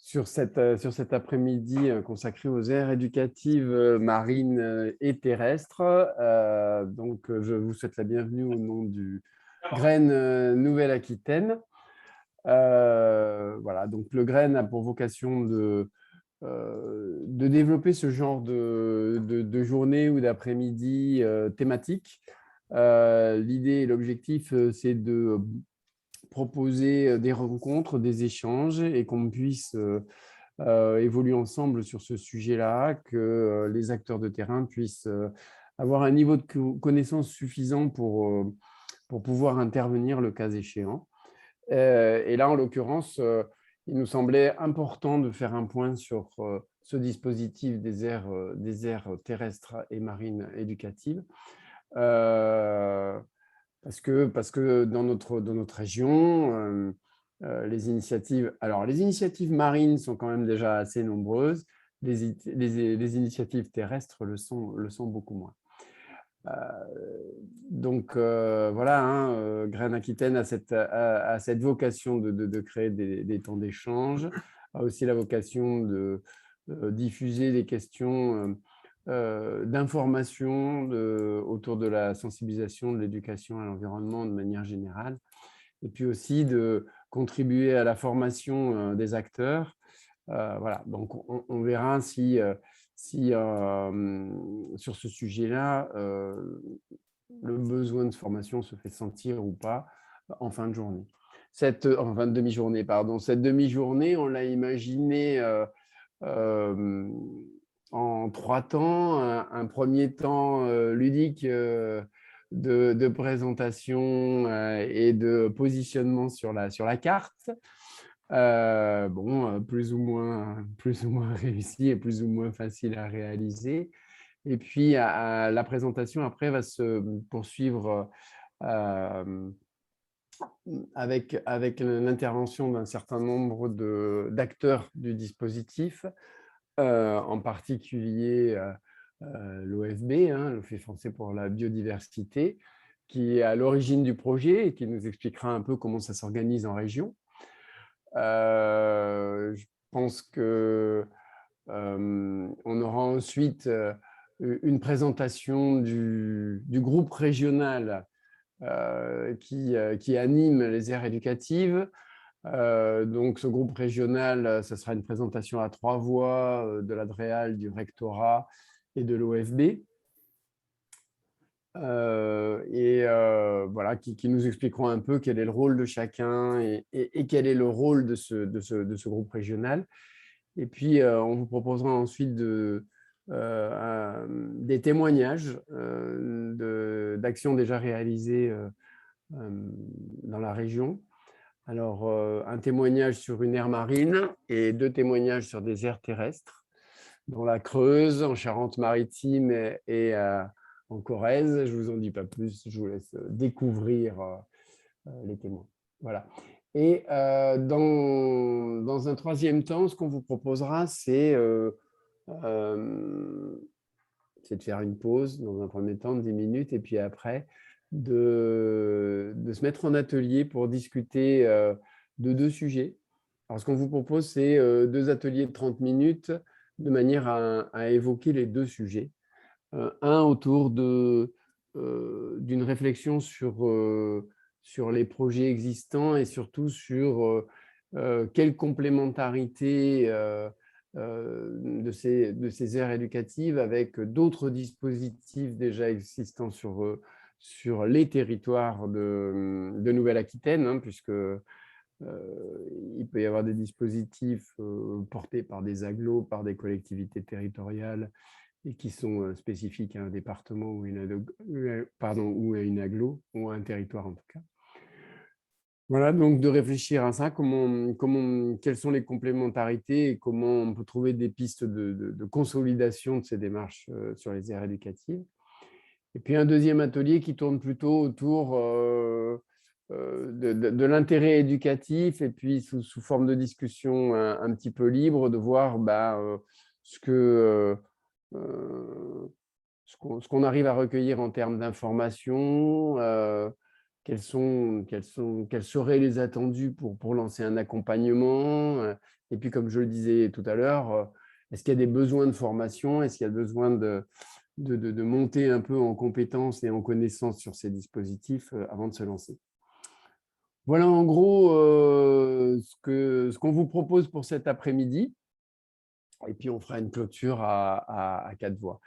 sur cet après-midi consacré aux aires éducatives marines et terrestres. Je vous souhaite la bienvenue au nom du GREN Nouvelle-Aquitaine. Voilà, donc le GREN a pour vocation de développer ce genre de journée ou d'après-midi thématique. L'idée et l'objectif, c'est de proposer des rencontres, des échanges et qu'on puisse évoluer ensemble sur ce sujet-là, que les acteurs de terrain puissent avoir un niveau de connaissance suffisant pour pouvoir intervenir le cas échéant. Et là, en l'occurrence, il nous semblait important de faire un point sur ce dispositif des aires terrestres et marines éducatives. Parce que dans notre région, les initiatives marines sont quand même déjà assez nombreuses, les initiatives terrestres le sont beaucoup moins. Voilà, hein, GREN Aquitaine a cette vocation de créer des temps d'échange, a aussi la vocation de diffuser des questions d'information autour de la sensibilisation, de l'éducation à l'environnement de manière générale, et puis aussi de contribuer à la formation des acteurs. Voilà, donc on verra si sur ce sujet-là, le besoin de formation se fait sentir ou pas en fin de journée. En fin de demi-journée, pardon. Cette demi-journée, on l'a imaginée en 3 temps. Un premier temps ludique de présentation et de positionnement sur la carte. Plus ou moins réussi et plus ou moins facile à réaliser. Et puis, la présentation, après, va se poursuivre avec l'intervention d'un certain nombre d'acteurs du dispositif, en particulier l'OFB, hein, l'Office français pour la biodiversité, qui est à l'origine du projet et qui nous expliquera un peu comment ça s'organise en région. Je pense qu'on aura ensuite une présentation du groupe régional qui anime les aires éducatives. Donc, ce groupe régional, ce sera une présentation à 3 voix de la DREAL, du rectorat et de l'OFB. Voilà, qui nous expliqueront un peu quel est le rôle de chacun et quel est le rôle de ce groupe régional. Et puis, on vous proposera ensuite des témoignages d'actions déjà réalisées dans la région. Alors, un témoignage sur une aire marine et 2 témoignages sur des aires terrestres, dans la Creuse, en Charente-Maritime et en Corrèze. Je ne vous en dis pas plus, je vous laisse découvrir les témoins. Voilà. Et dans un troisième temps, ce qu'on vous proposera, c'est de faire une pause dans un premier temps de 10 minutes et puis après de se mettre en atelier pour discuter de 2 sujets. Alors, ce qu'on vous propose, c'est 2 ateliers de 30 minutes de manière à évoquer les 2 sujets. Un autour d'une réflexion sur les projets existants et surtout sur quelle complémentarité de ces aires éducatives avec d'autres dispositifs déjà existants sur les territoires de Nouvelle-Aquitaine, hein, puisque il peut y avoir des dispositifs portés par des agglos, par des collectivités territoriales et qui sont spécifiques à un département ou à une agglo, ou à un territoire en tout cas. Voilà, donc de réfléchir à ça, quelles sont les complémentarités et comment on peut trouver des pistes de consolidation de ces démarches sur les aires éducatives. Et puis un deuxième atelier qui tourne plutôt autour de l'intérêt éducatif et puis sous forme de discussion un petit peu libre, de voir ce qu'on arrive à recueillir en termes d'informations, quels seraient les attendus pour lancer un accompagnement, Et puis, comme je le disais tout à l'heure, est-ce qu'il y a des besoins de formation? Est-ce qu'il y a besoin de monter un peu en compétences et en connaissances sur ces dispositifs avant de se lancer? Voilà en gros ce qu'on vous propose pour cet après-midi. Et puis, on fera une clôture à 4 voix.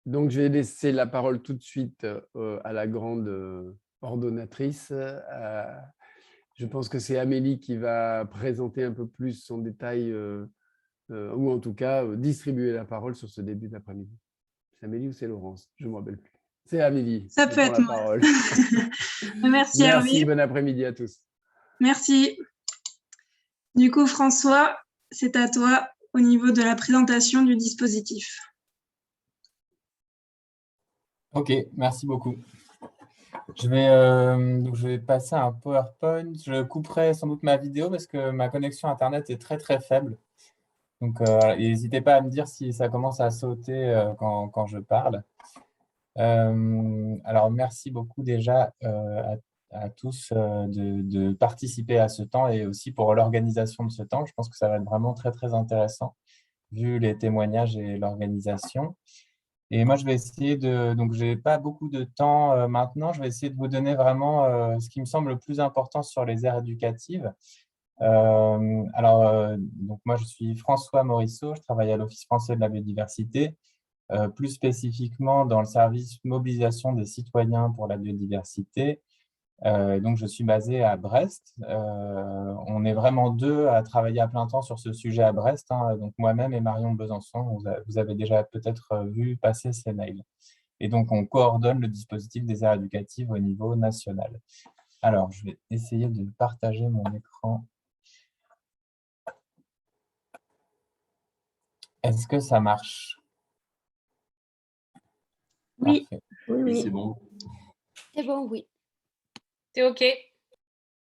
Donc, je vais laisser la parole tout de suite à la grande ordonnatrice. Je pense que c'est Amélie qui va présenter un peu plus son détail, ou en tout cas distribuer la parole sur ce début d'après-midi. C'est Amélie ou c'est Laurence? Je ne me rappelle plus. C'est Amélie Ça qui peut prend être la moi. parole. Merci Merci, Hervé. bon après-midi à tous. Merci. Du coup, François, c'est à toi au niveau de la présentation du dispositif. Ok, merci beaucoup. Je vais passer à un PowerPoint. Je couperai sans doute ma vidéo parce que ma connexion Internet est très très faible. Donc, n'hésitez pas à me dire si ça commence à sauter quand je parle. Alors, merci beaucoup déjà à tous de participer à ce temps et aussi pour l'organisation de ce temps. Je pense que ça va être vraiment très très intéressant vu les témoignages et l'organisation. Et moi, je vais essayer donc je n'ai pas beaucoup de temps maintenant, je vais essayer de vous donner vraiment ce qui me semble le plus important sur les aires éducatives. Donc moi, je suis François Morisseau, je travaille à l'Office français de la biodiversité, plus spécifiquement dans le service mobilisation des citoyens pour la biodiversité. Donc, je suis basé à Brest. On est vraiment deux à travailler à plein temps sur ce sujet à Brest. Donc, moi-même et Marion Besançon, vous avez déjà peut-être vu passer ces mails. Et donc, on coordonne le dispositif des aires éducatives au niveau national. Alors, je vais essayer de partager mon écran. Est-ce que ça marche? Oui. Parfait. Oui. C'est bon. C'est bon, oui. C'est OK.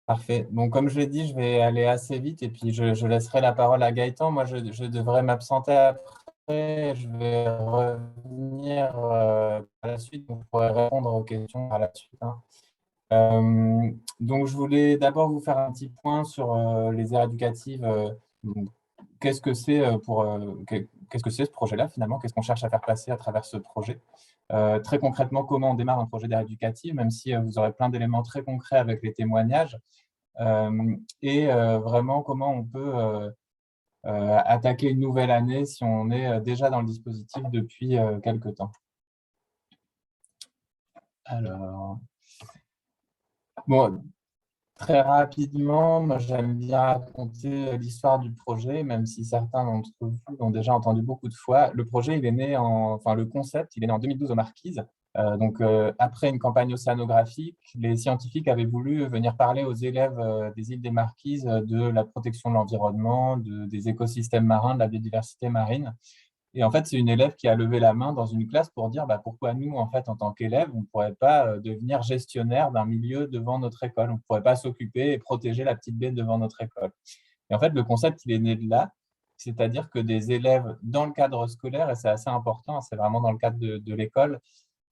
Parfait. Bon, comme je l'ai dit, je vais aller assez vite et puis je laisserai la parole à Gaëtan. Moi, je devrais m'absenter après. Je vais revenir à la suite. Donc, je pourrai répondre aux questions à la suite. Donc, je voulais d'abord vous faire un petit point sur les aires éducatives. Qu'est-ce que c'est qu'est-ce que c'est ce projet-là finalement? Qu'est-ce qu'on cherche à faire passer à travers ce projet? Très concrètement, comment on démarre un projet d'aire éducative, même si vous aurez plein d'éléments très concrets avec les témoignages. Et vraiment, comment on peut attaquer une nouvelle année si on est déjà dans le dispositif depuis quelque temps. Alors, bon, très rapidement, moi j'aime bien raconter l'histoire du projet, même si certains d'entre vous l'ont déjà entendu beaucoup de fois. Le projet, le concept, il est né en 2012 aux Marquises. Après une campagne océanographique, les scientifiques avaient voulu venir parler aux élèves des îles des Marquises de la protection de l'environnement, des écosystèmes marins, de la biodiversité marine. Et en fait, c'est une élève qui a levé la main dans une classe pour dire pourquoi nous, en fait, en tant qu'élèves, on ne pourrait pas devenir gestionnaire d'un milieu devant notre école. On ne pourrait pas s'occuper et protéger la petite baie devant notre école. Et en fait, le concept, il est né de là. C'est-à-dire que des élèves, dans le cadre scolaire, et c'est assez important, c'est vraiment dans le cadre de l'école,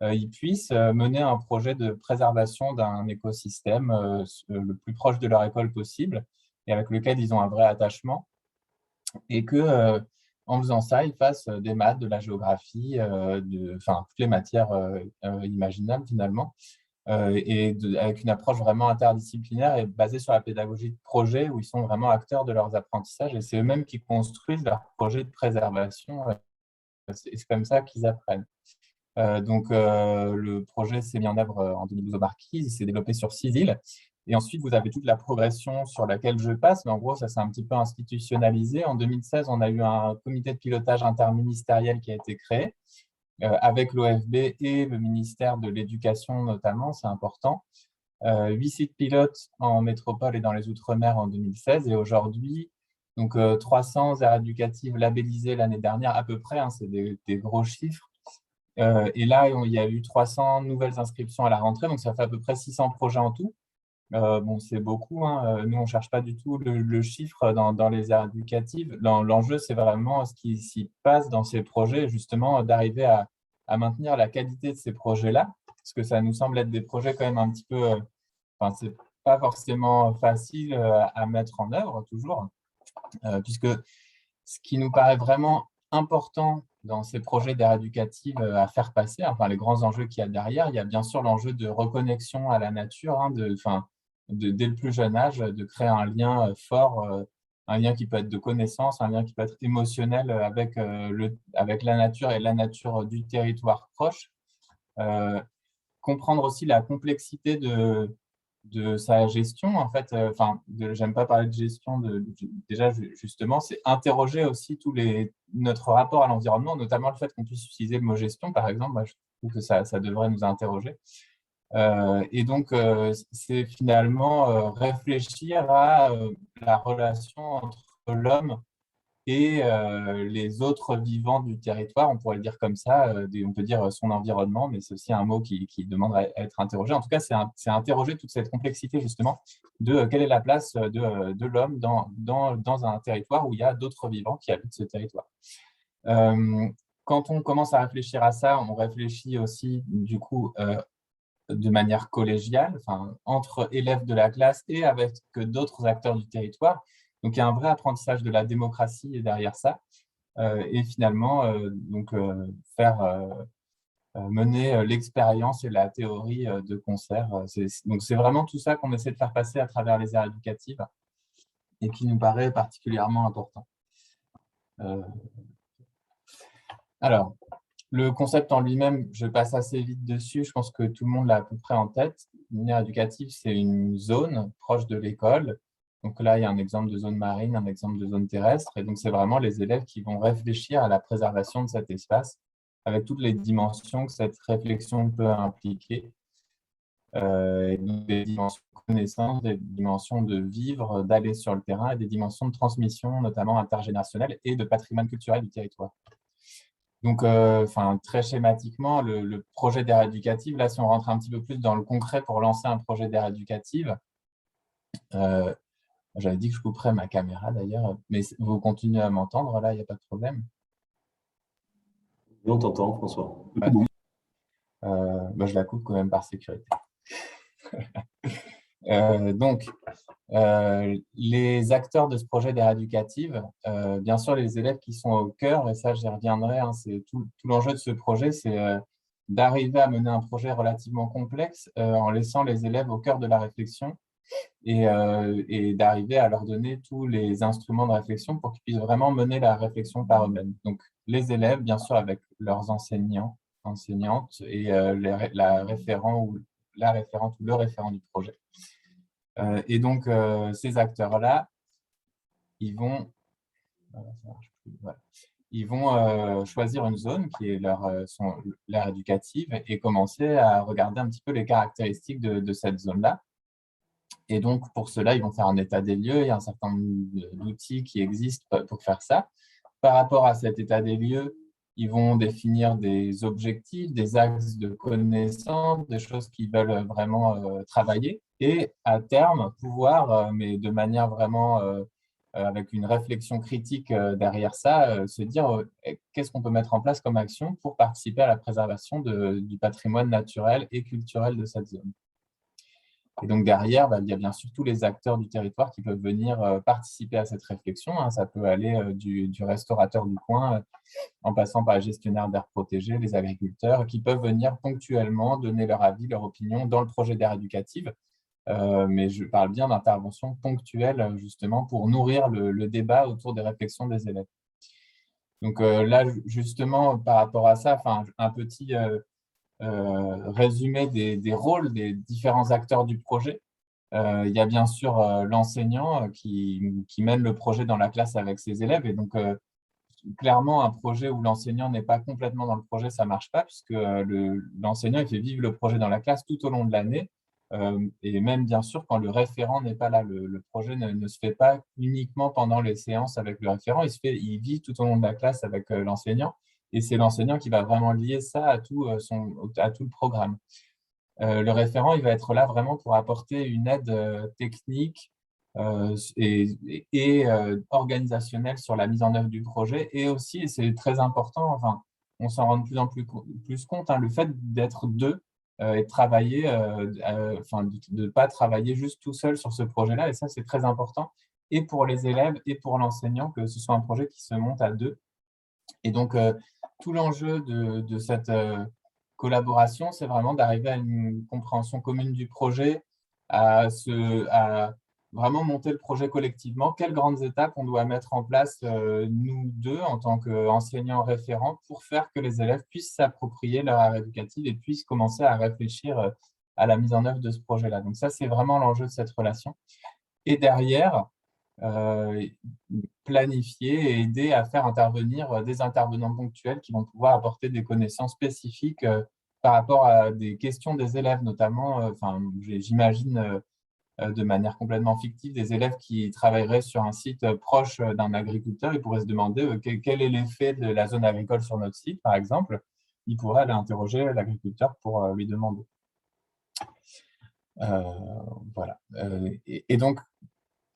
ils puissent mener un projet de préservation d'un écosystème le plus proche de leur école possible et avec lequel ils ont un vrai attachement. Et que en faisant ça, ils fassent des maths, de la géographie, toutes les matières imaginables finalement, avec une approche vraiment interdisciplinaire et basée sur la pédagogie de projet où ils sont vraiment acteurs de leurs apprentissages et c'est eux-mêmes qui construisent leur projet de préservation. C'est comme ça qu'ils apprennent. Le projet s'est mis en œuvre en 2012 aux Marquises, il s'est développé sur 6 îles. Et ensuite, vous avez toute la progression sur laquelle je passe, mais en gros, ça s'est un petit peu institutionnalisé. En 2016, on a eu un comité de pilotage interministériel qui a été créé, avec l'OFB et le ministère de l'Éducation notamment, c'est important. 8 sites pilotes en métropole et dans les Outre-mer en 2016. Et aujourd'hui, 300 aires éducatives labellisées l'année dernière à peu près, c'est des gros chiffres. Et là, il y a eu 300 nouvelles inscriptions à la rentrée, donc ça fait à peu près 600 projets en tout. C'est beaucoup. Nous, on ne cherche pas du tout le chiffre dans les aires éducatives. L'enjeu, c'est vraiment ce qui s'y passe dans ces projets, justement, d'arriver à maintenir la qualité de ces projets-là, parce que ça nous semble être des projets quand même un petit peu… pas forcément facile à mettre en œuvre toujours, puisque ce qui nous paraît vraiment important dans ces projets d'aire éducative à faire passer, enfin les grands enjeux qu'il y a derrière, il y a bien sûr l'enjeu de reconnexion à la nature, hein, dès le plus jeune âge, de créer un lien fort, un lien qui peut être de connaissance, un lien qui peut être émotionnel avec la nature et la nature du territoire proche. Comprendre aussi la complexité de sa gestion, en fait, j'aime pas parler de gestion, déjà justement, c'est interroger aussi notre rapport à l'environnement, notamment le fait qu'on puisse utiliser le mot gestion, par exemple. Moi, je trouve que ça devrait nous interroger. Et donc, c'est finalement réfléchir à la relation entre l'homme et les autres vivants du territoire, on pourrait le dire comme ça, on peut dire son environnement, mais c'est aussi un mot qui demande à être interrogé. En tout cas, c'est interroger toute cette complexité justement de quelle est la place de l'homme dans un territoire où il y a d'autres vivants qui habitent ce territoire. Quand on commence à réfléchir à ça, on réfléchit aussi du coup de manière collégiale, entre élèves de la classe et avec d'autres acteurs du territoire. Donc, il y a un vrai apprentissage de la démocratie derrière ça. Et finalement, mener l'expérience et la théorie de concert. Donc, c'est vraiment tout ça qu'on essaie de faire passer à travers les aires éducatives et qui nous paraît particulièrement important. Alors, le concept en lui-même, je passe assez vite dessus. Je pense que tout le monde l'a à peu près en tête. Une aire éducative, c'est une zone proche de l'école. Donc là, il y a un exemple de zone marine, un exemple de zone terrestre. Et donc, c'est vraiment les élèves qui vont réfléchir à la préservation de cet espace avec toutes les dimensions que cette réflexion peut impliquer. Et donc des dimensions de connaissance, des dimensions de vivre, d'aller sur le terrain et des dimensions de transmission, notamment intergénérationnelle et de patrimoine culturel du territoire. Donc, très schématiquement, le projet d'aire éducative, là, si on rentre un petit peu plus dans le concret pour lancer un projet d'aire éducative, j'avais dit que je couperais ma caméra d'ailleurs, mais vous continuez à m'entendre, là, il n'y a pas de problème. On t'entend, François. Ouais. Je la coupe quand même par sécurité. Les acteurs de ce projet d'aire éducative, bien sûr les élèves qui sont au cœur, et ça j'y reviendrai, hein, c'est tout l'enjeu de ce projet, c'est d'arriver à mener un projet relativement complexe en laissant les élèves au cœur de la réflexion et d'arriver à leur donner tous les instruments de réflexion pour qu'ils puissent vraiment mener la réflexion par eux-mêmes. Donc les élèves, bien sûr avec leurs enseignants, enseignantes et la référente ou le référent du projet. Et donc, ces acteurs-là, ils vont choisir une zone qui est l'aire éducative et commencer à regarder un petit peu les caractéristiques de cette zone-là. Et donc, pour cela, ils vont faire un état des lieux. Il y a un certain nombre d'outils qui existent pour faire ça. Par rapport à cet état des lieux, ils vont définir des objectifs, des axes de connaissances, des choses qu'ils veulent vraiment travailler. Et à terme, pouvoir, mais de manière vraiment avec une réflexion critique derrière ça, se dire qu'est-ce qu'on peut mettre en place comme action pour participer à la préservation du patrimoine naturel et culturel de cette zone. Et donc derrière, il y a bien sûr tous les acteurs du territoire qui peuvent venir participer à cette réflexion. Hein. Ça peut aller du restaurateur du coin en passant par les gestionnaires d'aires protégées, les agriculteurs, qui peuvent venir ponctuellement donner leur avis, leur opinion dans le projet d'aire éducative. Mais je parle bien d'intervention ponctuelle justement pour nourrir le débat autour des réflexions des élèves. Donc là, justement, par rapport à ça, un petit résumé des rôles des différents acteurs du projet. Il y a bien sûr l'enseignant qui mène le projet dans la classe avec ses élèves. Et donc, clairement, un projet où l'enseignant n'est pas complètement dans le projet, ça ne marche pas, puisque l'enseignant il fait vivre le projet dans la classe tout au long de l'année. Et même, bien sûr, quand le référent n'est pas là, le projet ne se fait pas uniquement pendant les séances avec le référent, il vit tout au long de la classe avec l'enseignant. Et c'est l'enseignant qui va vraiment lier ça à tout le programme. Le référent, il va être là vraiment pour apporter une aide technique et organisationnelle sur la mise en œuvre du projet. Et aussi, et c'est très important, on s'en rend de plus en plus compte, hein, le fait d'être deux et de travailler, enfin, de ne pas travailler juste tout seul sur ce projet-là. Et ça, c'est très important, et pour les élèves et pour l'enseignant, que ce soit un projet qui se monte à deux. Et donc, tout l'enjeu de cette collaboration, c'est vraiment d'arriver à une compréhension commune du projet, à vraiment monter le projet collectivement. Quelles grandes étapes on doit mettre en place, nous deux, en tant qu'enseignants référents, pour faire que les élèves puissent s'approprier leur art éducatif et puissent commencer à réfléchir à la mise en œuvre de ce projet-là. Donc ça, c'est vraiment l'enjeu de cette relation. Et derrière, planifier et aider à faire intervenir des intervenants ponctuels qui vont pouvoir apporter des connaissances spécifiques par rapport à des questions des élèves, notamment, enfin, j'imagine de manière complètement fictive, des élèves qui travailleraient sur un site proche d'un agriculteur. Ils pourraient se demander quel est l'effet de la zone agricole sur notre site, par exemple. Ils pourraient aller interroger l'agriculteur pour lui demander. Voilà. Et donc,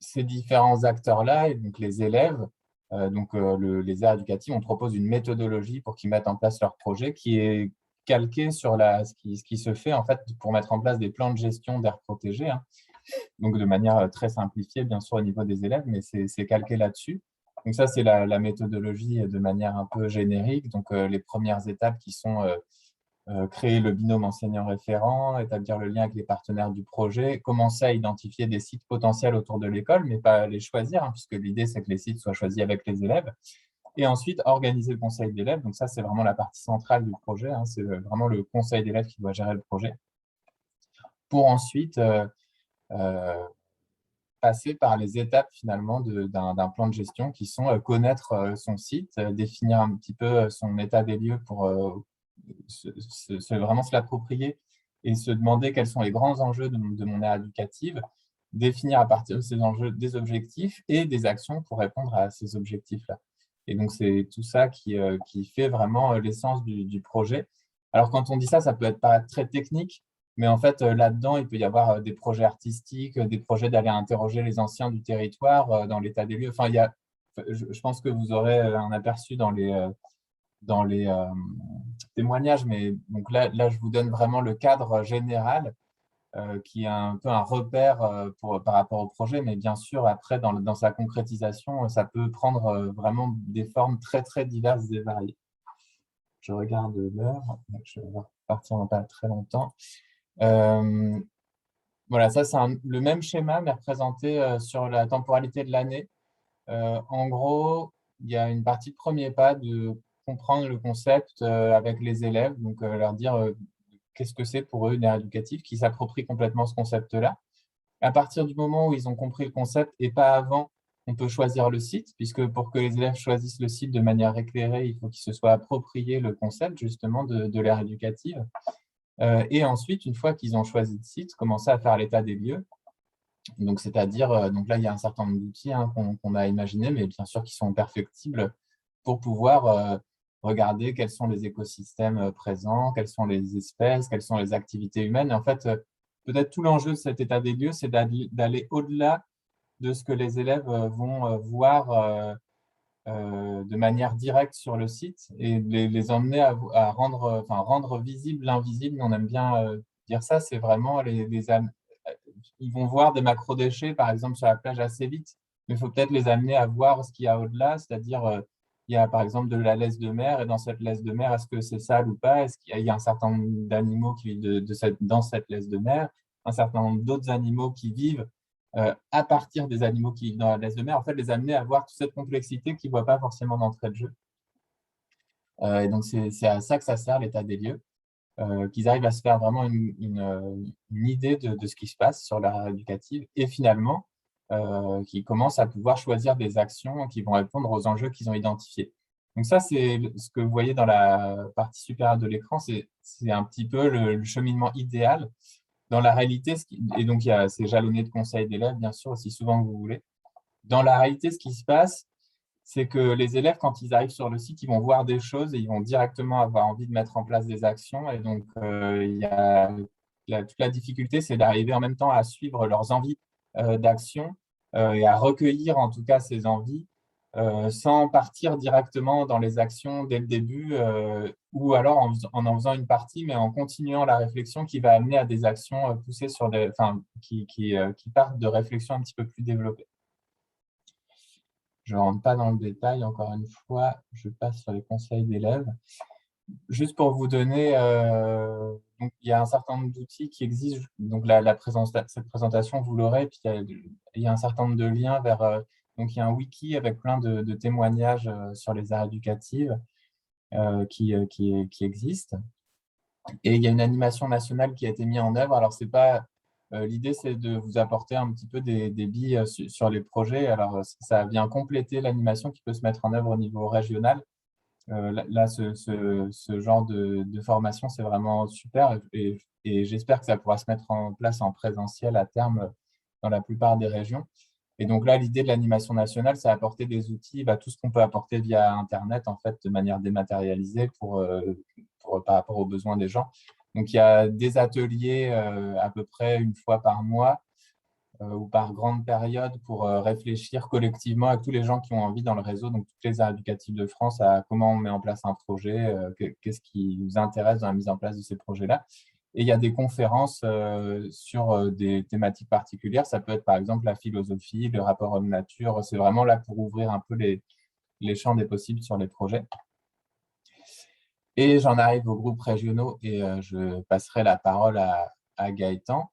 ces différents acteurs-là, et donc les élèves, les aires éducatives, on propose une méthodologie pour qu'ils mettent en place leur projet qui est calquée sur ce qui se fait en fait pour mettre en place des plans de gestion d'aires protégées, hein. Donc de manière très simplifiée, bien sûr, au niveau des élèves, mais c'est calqué là-dessus. Donc ça, c'est la méthodologie de manière un peu générique. Donc les premières étapes qui sont créer le binôme enseignant-référent, établir le lien avec les partenaires du projet, commencer à identifier des sites potentiels autour de l'école, mais pas les choisir, hein, puisque l'idée, c'est que les sites soient choisis avec les élèves. Et ensuite, organiser le conseil d'élèves. Donc ça, c'est vraiment la partie centrale du projet, hein. C'est vraiment le conseil d'élèves qui doit gérer le projet. Pour ensuite passer par les étapes finalement d'un plan de gestion qui sont connaître son site, définir un petit peu son état des lieux pour vraiment se l'approprier et se demander quels sont les grands enjeux de mon aire éducative, définir à partir de ces enjeux des objectifs et des actions pour répondre à ces objectifs-là. Et donc, c'est tout ça qui fait vraiment l'essence du projet. Alors, quand on dit ça, ça peut paraître très technique, mais en fait, là-dedans, il peut y avoir des projets artistiques, des projets d'aller interroger les anciens du territoire dans l'état des lieux. Enfin, je pense que vous aurez un aperçu dans les témoignages, mais donc là, je vous donne vraiment le cadre général qui est un peu un repère par rapport au projet, mais bien sûr, après, dans sa concrétisation, ça peut prendre vraiment des formes très, très diverses et variées. Je regarde l'heure, je vais partir dans pas très longtemps. Voilà, ça, c'est le même schéma, mais représenté sur la temporalité de l'année. En gros, il y a une partie de premier pas de comprendre le concept avec les élèves, donc leur dire qu'est-ce que c'est pour eux une aire éducative, qui s'approprient complètement ce concept-là. À partir du moment où ils ont compris le concept et pas avant, on peut choisir le site, puisque pour que les élèves choisissent le site de manière éclairée, il faut qu'ils se soient appropriés le concept justement de l'aire éducative. Et ensuite, une fois qu'ils ont choisi le site, commencer à faire l'état des lieux. Donc, c'est-à-dire, donc là, il y a un certain nombre d'outils qu'on a imaginés, mais bien sûr qui sont perfectibles pour pouvoir regarder quels sont les écosystèmes présents, quelles sont les espèces, quelles sont les activités humaines. Et en fait, peut-être tout l'enjeu de cet état des lieux, c'est d'aller au-delà de ce que les élèves vont voir de manière directe sur le site et les emmener à rendre visible l'invisible. On aime bien dire ça, c'est vraiment ils vont voir des macrodéchets, par exemple, sur la plage assez vite, mais il faut peut-être les amener à voir ce qu'il y a au-delà, c'est-à-dire il y a par exemple de la laisse de mer, et dans cette laisse de mer, est-ce que c'est sale ou pas? Est-ce qu'il y a un certain nombre d'animaux qui vivent dans cette laisse de mer, un certain nombre d'autres animaux qui vivent à partir des animaux qui vivent dans la laisse de mer, en fait, les amener à voir toute cette complexité qu'ils ne voient pas forcément d'entrée de jeu. Et donc, c'est à ça que ça sert, l'état des lieux, qu'ils arrivent à se faire vraiment une idée de ce qui se passe sur l'ère éducative et finalement, qu'ils commencent à pouvoir choisir des actions qui vont répondre aux enjeux qu'ils ont identifiés. Donc ça, c'est ce que vous voyez dans la partie supérieure de l'écran, c'est un petit peu le cheminement idéal. Dans la réalité, et donc c'est jalonné de conseils d'élèves, bien sûr, aussi souvent que vous voulez. Dans la réalité, ce qui se passe, c'est que les élèves, quand ils arrivent sur le site, ils vont voir des choses et ils vont directement avoir envie de mettre en place des actions. Et donc, toute la difficulté, c'est d'arriver en même temps à suivre leurs envies d'action et à recueillir en tout cas ces envies sans partir directement dans les actions dès le début, ou alors en faisant une partie, mais en continuant la réflexion qui va amener à des actions poussées sur qui partent de réflexions un petit peu plus développées. Je ne rentre pas dans le détail, encore une fois, je passe sur les conseils d'élèves. Juste pour vous donner, donc il y a un certain nombre d'outils qui existent. Donc cette présentation, vous l'aurez. Puis il y a un certain nombre de liens vers. Donc il y a un wiki avec plein de témoignages sur les arts éducatifs qui existent. Et il y a une animation nationale qui a été mise en œuvre. Alors c'est pas l'idée, c'est de vous apporter un petit peu des billes sur les projets. Alors ça vient compléter l'animation qui peut se mettre en œuvre au niveau régional. Là, ce genre de formation, c'est vraiment super et j'espère que ça pourra se mettre en place en présentiel à terme dans la plupart des régions. Et donc là, l'idée de l'animation nationale, c'est apporter des outils, tout ce qu'on peut apporter via Internet, en fait, de manière dématérialisée par rapport aux besoins des gens. Donc, il y a des ateliers à peu près une fois par mois ou par grande période pour réfléchir collectivement avec tous les gens qui ont envie dans le réseau, donc toutes les arts éducatifs de France, à comment on met en place un projet, qu'est-ce qui nous intéresse dans la mise en place de ces projets-là. Et il y a des conférences sur des thématiques particulières. Ça peut être par exemple la philosophie, le rapport homme-nature. C'est vraiment là pour ouvrir un peu les champs des possibles sur les projets. Et j'en arrive aux groupes régionaux et je passerai la parole à Gaëtan.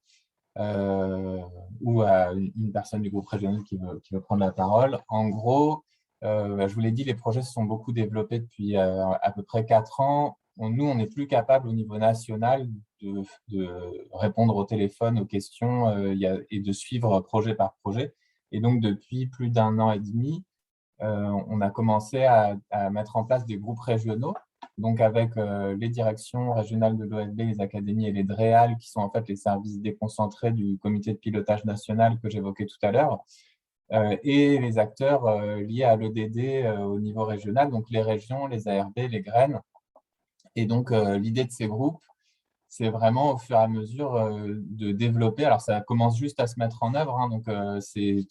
Ou à une personne du groupe régional qui veut prendre la parole. En gros, je vous l'ai dit, les projets se sont beaucoup développés depuis à peu près 4 ans. Nous, on n'est plus capable au niveau national de répondre au téléphone aux questions et de suivre projet par projet. Et donc, depuis plus d'1 an et demi, on a commencé à mettre en place des groupes régionaux, donc avec les directions régionales de l'OFB, les académies et les DREAL, qui sont en fait les services déconcentrés du comité de pilotage national que j'évoquais tout à l'heure, et les acteurs liés à l'EDD au niveau régional, donc les régions, les ARB, les graines. Et donc, l'idée de ces groupes, c'est vraiment au fur et à mesure de développer. Alors, ça commence juste à se mettre en œuvre, hein, donc c'est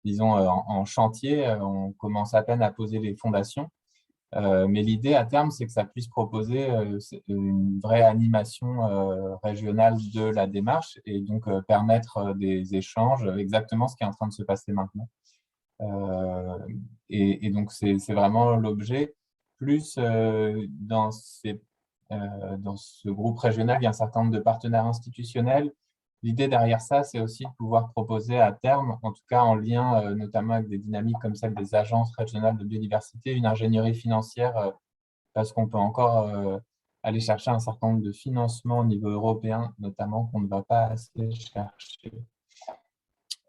disons, en chantier, on commence à peine à poser les fondations. Mais l'idée à terme, c'est que ça puisse proposer une vraie animation régionale de la démarche et donc permettre des échanges, exactement ce qui est en train de se passer maintenant. Et donc, c'est vraiment l'objet. Plus dans ce groupe régional, il y a un certain nombre de partenaires institutionnels. L'idée derrière ça, c'est aussi de pouvoir proposer à terme, en tout cas en lien notamment avec des dynamiques comme celle des agences régionales de biodiversité, une ingénierie financière, parce qu'on peut encore aller chercher un certain nombre de financements au niveau européen, notamment, qu'on ne va pas assez chercher.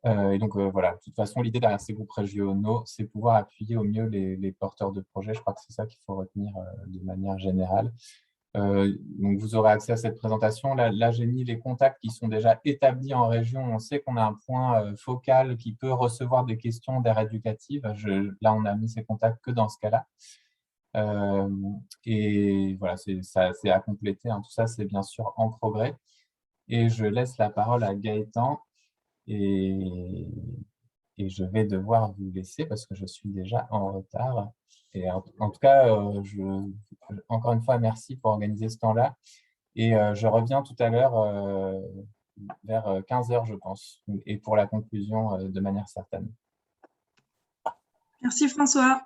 Et donc, voilà, de toute façon, l'idée derrière ces groupes régionaux, c'est pouvoir appuyer au mieux les porteurs de projets. Je crois que c'est ça qu'il faut retenir de manière générale. Donc, vous aurez accès à cette présentation. Là, j'ai mis les contacts qui sont déjà établis en région. On sait qu'on a un point focal qui peut recevoir des questions d'aire éducative. Là, on a mis ces contacts que dans ce cas-là. Et voilà, c'est à compléter, hein. Tout ça, c'est bien sûr en progrès. Et je laisse la parole à Gaëtan. Et je vais devoir vous laisser parce que je suis déjà en retard. Et en tout cas, encore une fois, merci pour organiser ce temps-là. Et je reviens tout à l'heure vers 15 h, je pense, et pour la conclusion de manière certaine. Merci François.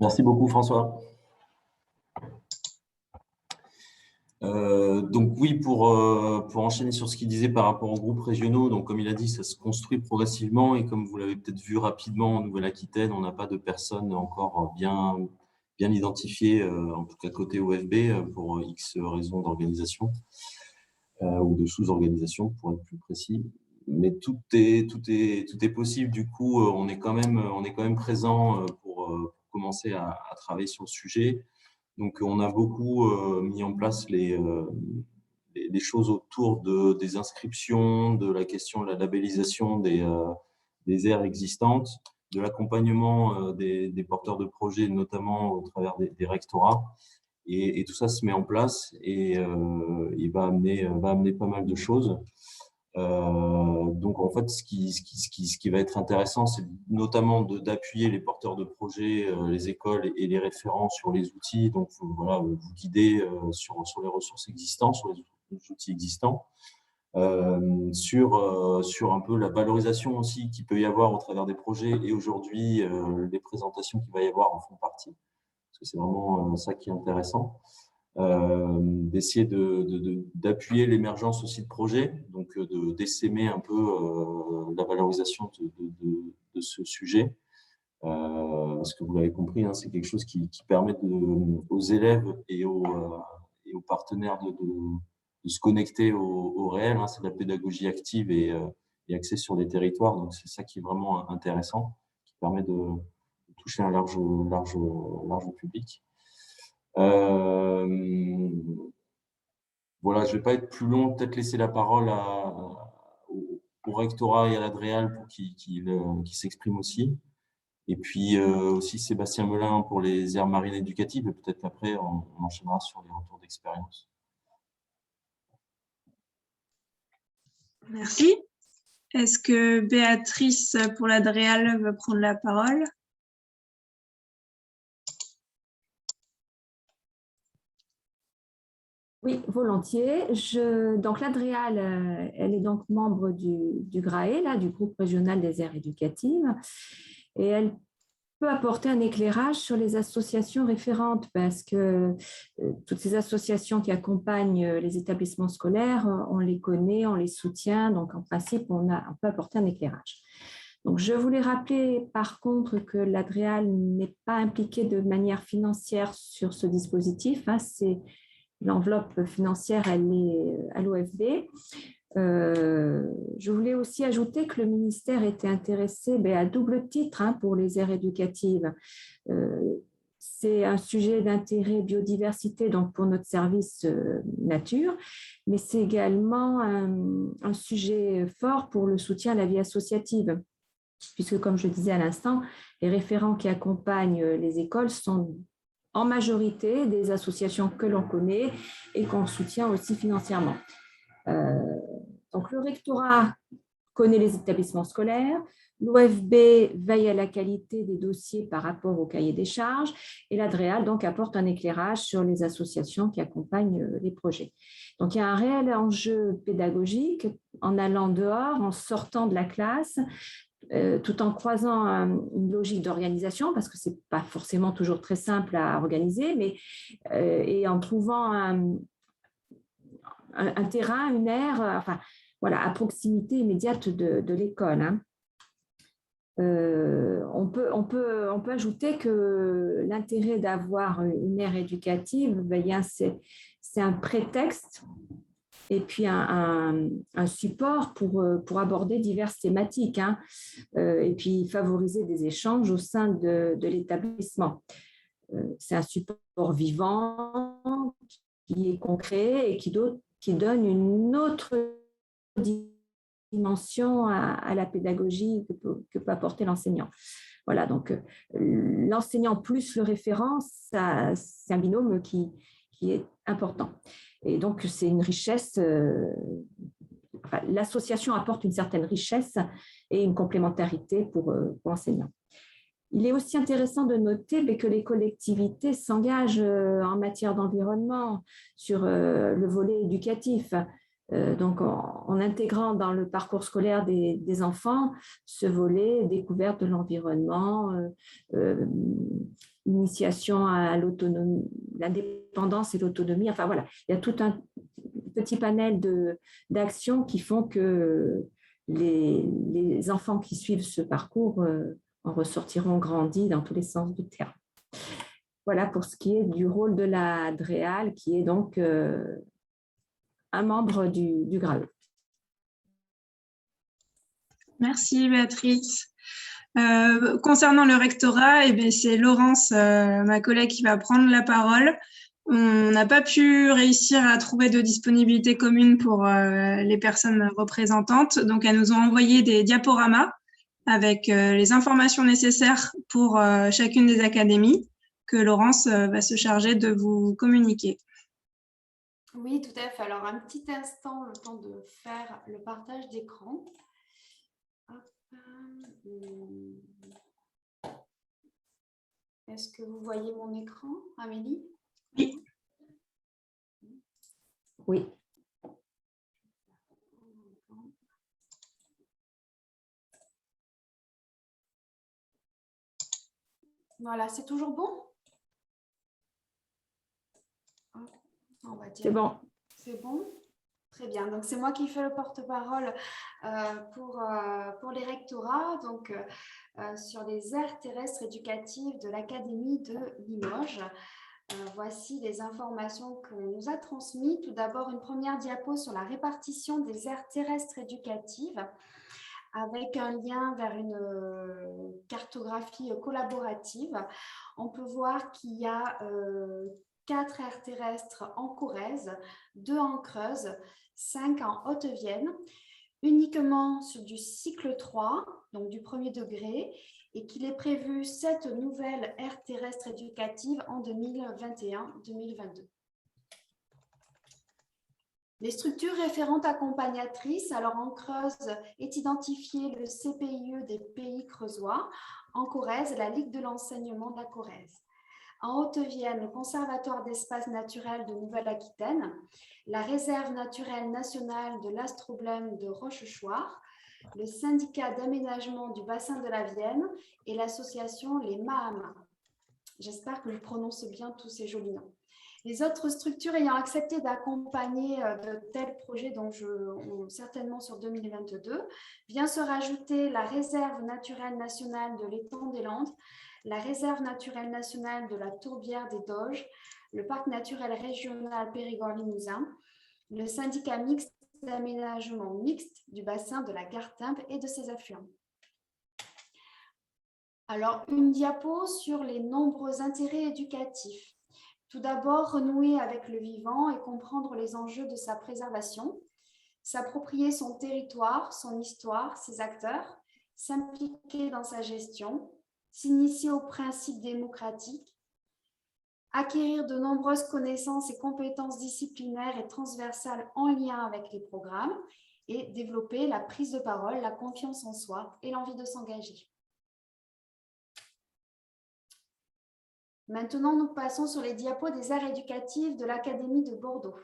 Merci beaucoup François. Donc oui, pour enchaîner sur ce qu'il disait par rapport aux groupes régionaux, donc comme il a dit, ça se construit progressivement et comme vous l'avez peut-être vu rapidement en Nouvelle-Aquitaine, on n'a pas de personnes encore bien identifiées, en tout cas côté OFB, pour X raisons d'organisation ou de sous-organisation pour être plus précis. Mais tout est possible. Du coup, on est quand même présent pour commencer à travailler sur le sujet. Donc, on a beaucoup mis en place les choses autour des inscriptions, de la question de la labellisation des aires existantes, de l'accompagnement des porteurs de projets, notamment au travers des rectorats. Et tout ça se met en place et il va amener pas mal de choses. Donc, en fait, ce qui va être intéressant, c'est notamment d'appuyer les porteurs de projets, les écoles et les référents sur les outils. Donc, voilà, vous guider sur les ressources existantes, sur les outils existants, sur un peu la valorisation aussi qu'il peut y avoir au travers des projets. Et aujourd'hui, les présentations qu'il va y avoir en font partie, parce que c'est vraiment ça qui est intéressant. D'essayer d'appuyer l'émergence aussi de projets, donc d'essaimer un peu la valorisation de ce sujet. Parce que vous l'avez compris, hein, c'est quelque chose qui permet aux élèves et aux partenaires de se connecter au réel. Hein, c'est de la pédagogie active et axée sur les territoires. Donc, c'est ça qui est vraiment intéressant, qui permet de toucher un large public. Voilà, je ne vais pas être plus long, peut-être laisser la parole au rectorat et à l'Adréal pour qu'ils s'expriment aussi. Et puis aussi Sébastien Melin pour les aires marines éducatives. Et peut-être après, on enchaînera sur les retours d'expérience. Merci. Est-ce que Béatrice, pour l'Adréal, veut prendre la parole? Oui, volontiers. Donc, l'Adréal, elle est donc membre du GRAE, là, du groupe régional des aires éducatives, et elle peut apporter un éclairage sur les associations référentes parce que toutes ces associations qui accompagnent les établissements scolaires, on les connaît, on les soutient, donc en principe, on peut apporter un éclairage. Donc, je voulais rappeler par contre que l'Adréal n'est pas impliquée de manière financière sur ce dispositif, hein, c'est l'enveloppe financière, elle est à l'OFB. Je voulais aussi ajouter que le ministère était intéressé à double titre pour les aires éducatives. C'est un sujet d'intérêt biodiversité donc pour notre service nature, mais c'est également un sujet fort pour le soutien à la vie associative, puisque comme je disais à l'instant, les référents qui accompagnent les écoles sont en majorité des associations que l'on connaît et qu'on soutient aussi financièrement. Donc, le rectorat connaît les établissements scolaires, l'OFB veille à la qualité des dossiers par rapport au cahier des charges et l'Adréal donc apporte un éclairage sur les associations qui accompagnent les projets. Donc, il y a un réel enjeu pédagogique en allant dehors, en sortant de la classe, tout en croisant une logique d'organisation, parce que ce n'est pas forcément toujours très simple à organiser, mais et en trouvant un terrain, une aire, enfin, voilà, à proximité immédiate de l'école. Hein. On peut ajouter que l'intérêt d'avoir une aire éducative, c'est un prétexte et puis un support pour aborder diverses thématiques, hein, et puis favoriser des échanges au sein de l'établissement. C'est un support vivant qui est concret et qui donne une autre dimension à la pédagogie que peut apporter l'enseignant. Voilà, donc l'enseignant plus le référent, c'est un binôme qui est important. Et donc, c'est une richesse, l'association apporte une certaine richesse et une complémentarité pour l'enseignant. Il est aussi intéressant de noter que les collectivités s'engagent en matière d'environnement sur le volet éducatif. Donc, en intégrant dans le parcours scolaire des enfants ce volet découverte de l'environnement, initiation à l'autonomie, l'indépendance et l'autonomie. Enfin voilà, il y a tout un petit panel d'actions qui font que les enfants qui suivent ce parcours en ressortiront grandis dans tous les sens du terme. Voilà pour ce qui est du rôle de la DREAL, qui est donc un membre du GRAE. Merci Béatrice. Concernant le rectorat, c'est Laurence, ma collègue, qui va prendre la parole. On n'a pas pu réussir à trouver de disponibilité commune pour les personnes représentantes, donc elles nous ont envoyé des diaporamas avec les informations nécessaires pour chacune des académies que Laurence va se charger de vous communiquer. Oui, tout à fait. Alors, un petit instant, le temps de faire le partage d'écran. Est-ce que vous voyez mon écran, Amélie? Oui. Oui. Voilà, c'est toujours bon? On va dire. C'est bon. C'est bon? Très bien. Donc, c'est moi qui fais le porte-parole pour les rectorats, donc sur les aires terrestres éducatives de l'Académie de Limoges. Voici les informations qu'on nous a transmises. Tout d'abord, une première diapo sur la répartition des aires terrestres éducatives avec un lien vers une cartographie collaborative. On peut voir qu'il y a 4 aires terrestres en Corrèze, 2 en Creuse, 5 en Haute-Vienne, uniquement sur du cycle 3, donc du premier degré, et qu'il est prévu 7 nouvelles aires terrestres éducatives en 2021-2022. Les structures référentes accompagnatrices, alors en Creuse est identifié le CPIE des Pays creusois, en Corrèze, la Ligue de l'enseignement de la Corrèze. En Haute-Vienne, le Conservatoire d'espaces naturels de Nouvelle-Aquitaine, la Réserve naturelle nationale de l'Astroblème de Rochechouart, le syndicat d'aménagement du bassin de la Vienne et l'association Les Mahama. J'espère que je prononce bien tous ces jolis noms. Les autres structures ayant accepté d'accompagner de tels projets, dont certainement sur 2022, vient se rajouter la Réserve naturelle nationale de l'étang des Landes, la Réserve naturelle nationale de la Tourbière des Doges, le Parc naturel régional Périgord-Limousin, le syndicat mixte d'aménagement mixte du bassin de la Gartempe et de ses affluents. Alors, une diapo sur les nombreux intérêts éducatifs. Tout d'abord, renouer avec le vivant et comprendre les enjeux de sa préservation, s'approprier son territoire, son histoire, ses acteurs, s'impliquer dans sa gestion, s'initier aux principes démocratiques, acquérir de nombreuses connaissances et compétences disciplinaires et transversales en lien avec les programmes et développer la prise de parole, la confiance en soi et l'envie de s'engager. Maintenant, nous passons sur les diapos des aires éducatives de l'Académie de Bordeaux.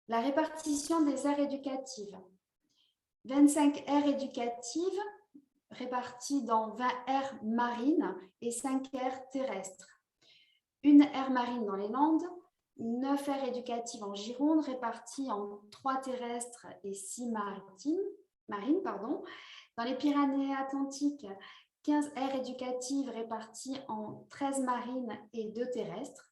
La répartition des aires éducatives. 25 aires éducatives réparties dans 20 aires marines et 5 aires terrestres. Une aire marine dans les Landes, 9 aires éducatives en Gironde réparties en 3 terrestres et 6 marines. Dans les Pyrénées-Atlantiques, 15 aires éducatives réparties en 13 marines et 2 terrestres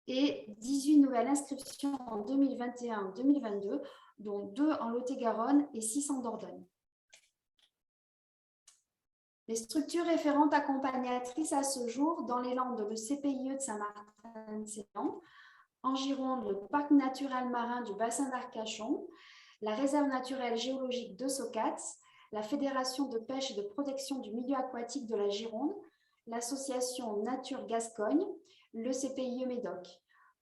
et 18 nouvelles inscriptions en 2021-2022, dont 2 en Lot-et-Garonne et 6 en Dordogne. Les structures référentes accompagnatrices à ce jour, dans les Landes, le CPIE de Saint-Martin-de-Sénan, en Gironde, le Parc naturel marin du bassin d'Arcachon, la Réserve naturelle géologique de Socats, la Fédération de pêche et de protection du milieu aquatique de la Gironde, l'association Nature Gascogne, le CPIE Médoc.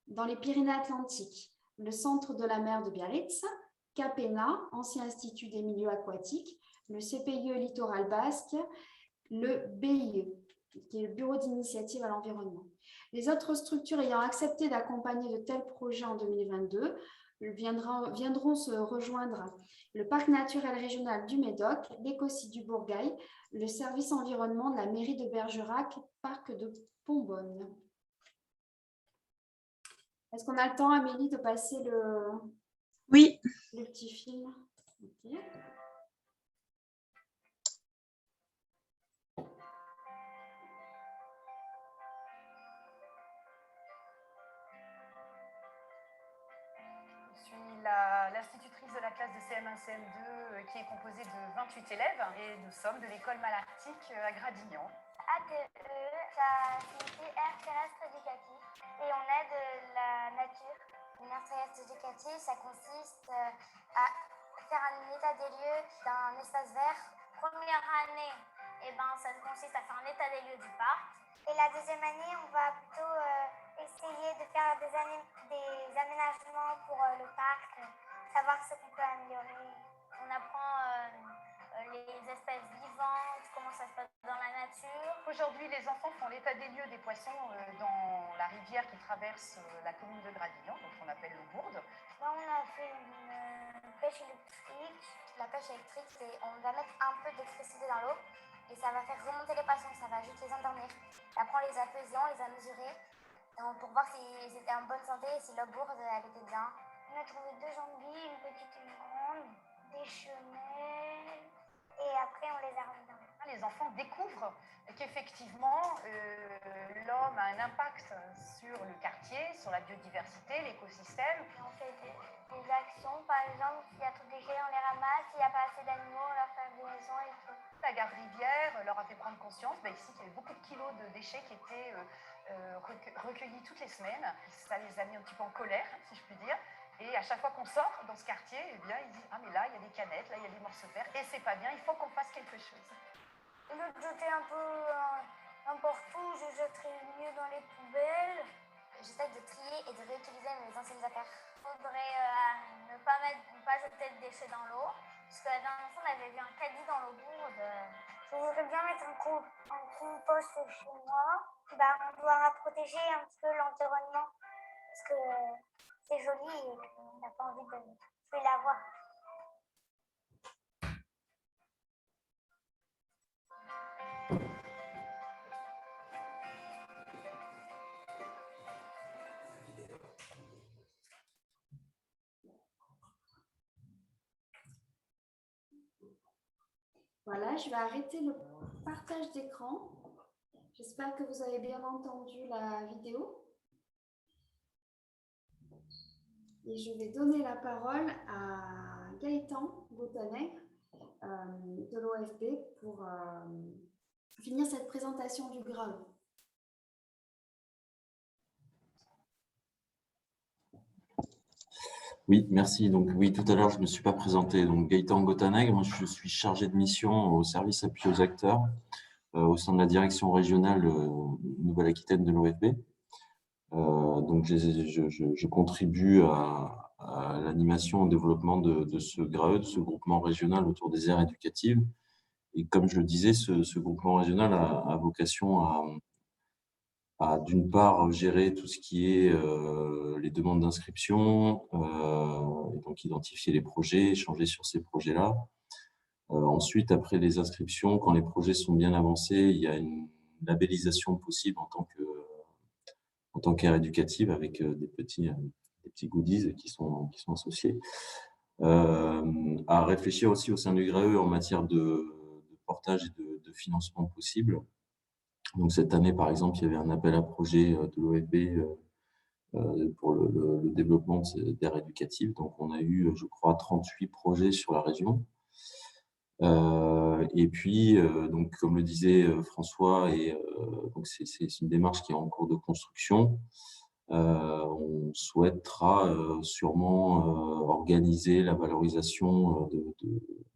Dans les Pyrénées-Atlantiques, le Centre de la mer de Biarritz, CAPENA, ancien institut des milieux aquatiques, le CPIE Littoral Basque, le BIE, qui est le Bureau d'initiative à l'environnement. Les autres structures ayant accepté d'accompagner de tels projets en 2022 viendront se rejoindre le Parc naturel régional du Médoc, l'Écosite du Bourgail, le service environnement de la mairie de Bergerac, Parc de Pombonne. Est-ce qu'on a le temps, Amélie, de passer le petit film? Okay. Je suis l'institutrice de la classe de CM1, CM2 qui est composée de 28 élèves et nous sommes de l'école Malartic à Gradignan. ATE, ça signifie aire terrestre éducative et on aide la nature. Une aire terrestre éducative, ça consiste à faire un état des lieux d'un espace vert. Première année, ça consiste à faire un état des lieux du parc. Et la deuxième année, on va plutôt essayer de faire des aménagements pour le parc, savoir ce qu'on peut améliorer. On apprend les espèces vivantes, comment ça se passe dans la nature. Aujourd'hui, les enfants font l'état des lieux des poissons dans la rivière qui traverse la commune de Gradignan, donc on appelle le Bourde. Là, on a fait une pêche électrique. La pêche électrique, c'est on va mettre un peu d'électricité dans l'eau et ça va faire remonter les poissons, ça va juste les endormir. Après, on les a pesés, on les a mesurés pour voir s'ils étaient en bonne santé et si leur bourde elle était bien. On a trouvé 2 jambilles, une petite et une grande, des chenelles et après, on les a remis dans l'eau. Les enfants découvrent qu'effectivement, l'homme a un impact sur le quartier, sur la biodiversité, l'écosystème. On fait des actions, par exemple, s'il y a trop de déchets, on les ramasse, s'il n'y a pas assez d'animaux, on leur fait des maisons et tout. La gare Rivière leur a fait prendre conscience ici qu'il y avait beaucoup de kilos de déchets qui étaient recueillis toutes les semaines. Ça les a mis un petit peu en colère, si je puis dire. Et à chaque fois qu'on sort dans ce quartier, eh bien, ils disent « Ah, mais là, il y a des canettes, là, il y a des morceaux de verre, et c'est pas bien, il faut qu'on fasse quelque chose. » Au lieu de jeter un peu n'importe où, je jetterai mieux dans les poubelles. J'essaie de trier et de réutiliser mes anciennes affaires. Il faudrait ne pas jeter de déchets dans l'eau. Parce que la dernière fois, on avait vu un caddie dans l'eau Bourde. Je voudrais bien mettre un compost chez moi. On doit protéger un petit peu l'environnement. Parce que c'est joli et on n'a pas envie de plus l'avoir. Voilà, je vais arrêter le partage d'écran. J'espère que vous avez bien entendu la vidéo. Et je vais donner la parole à Gaëtan Gautanègre de l'OFB pour finir cette présentation du GRAE. Oui, merci. Donc oui, tout à l'heure, je ne me suis pas présenté. Donc Gaëtan Gautanègre, moi je suis chargé de mission au service appui aux acteurs au sein de la direction régionale Nouvelle-Aquitaine de l'OFB. Donc je contribue à l'animation et au développement de ce GRAE, de ce groupement régional autour des aires éducatives. Et comme je le disais, ce groupement régional a vocation à d'une part gérer tout ce qui est les demandes d'inscription, et donc identifier les projets, échanger sur ces projets-là. Ensuite, après les inscriptions, quand les projets sont bien avancés, il y a une labellisation possible en tant qu'aire éducative avec des petits goodies qui sont associés. À réfléchir aussi au sein du GRAE en matière de portage et de financement possible. Donc cette année, par exemple, il y avait un appel à projet de l'OFB pour le développement d'aires éducatives. Donc on a eu, je crois, 38 projets sur la région. Et puis, donc, comme le disait François, donc c'est une démarche qui est en cours de construction. On souhaitera sûrement organiser la valorisation de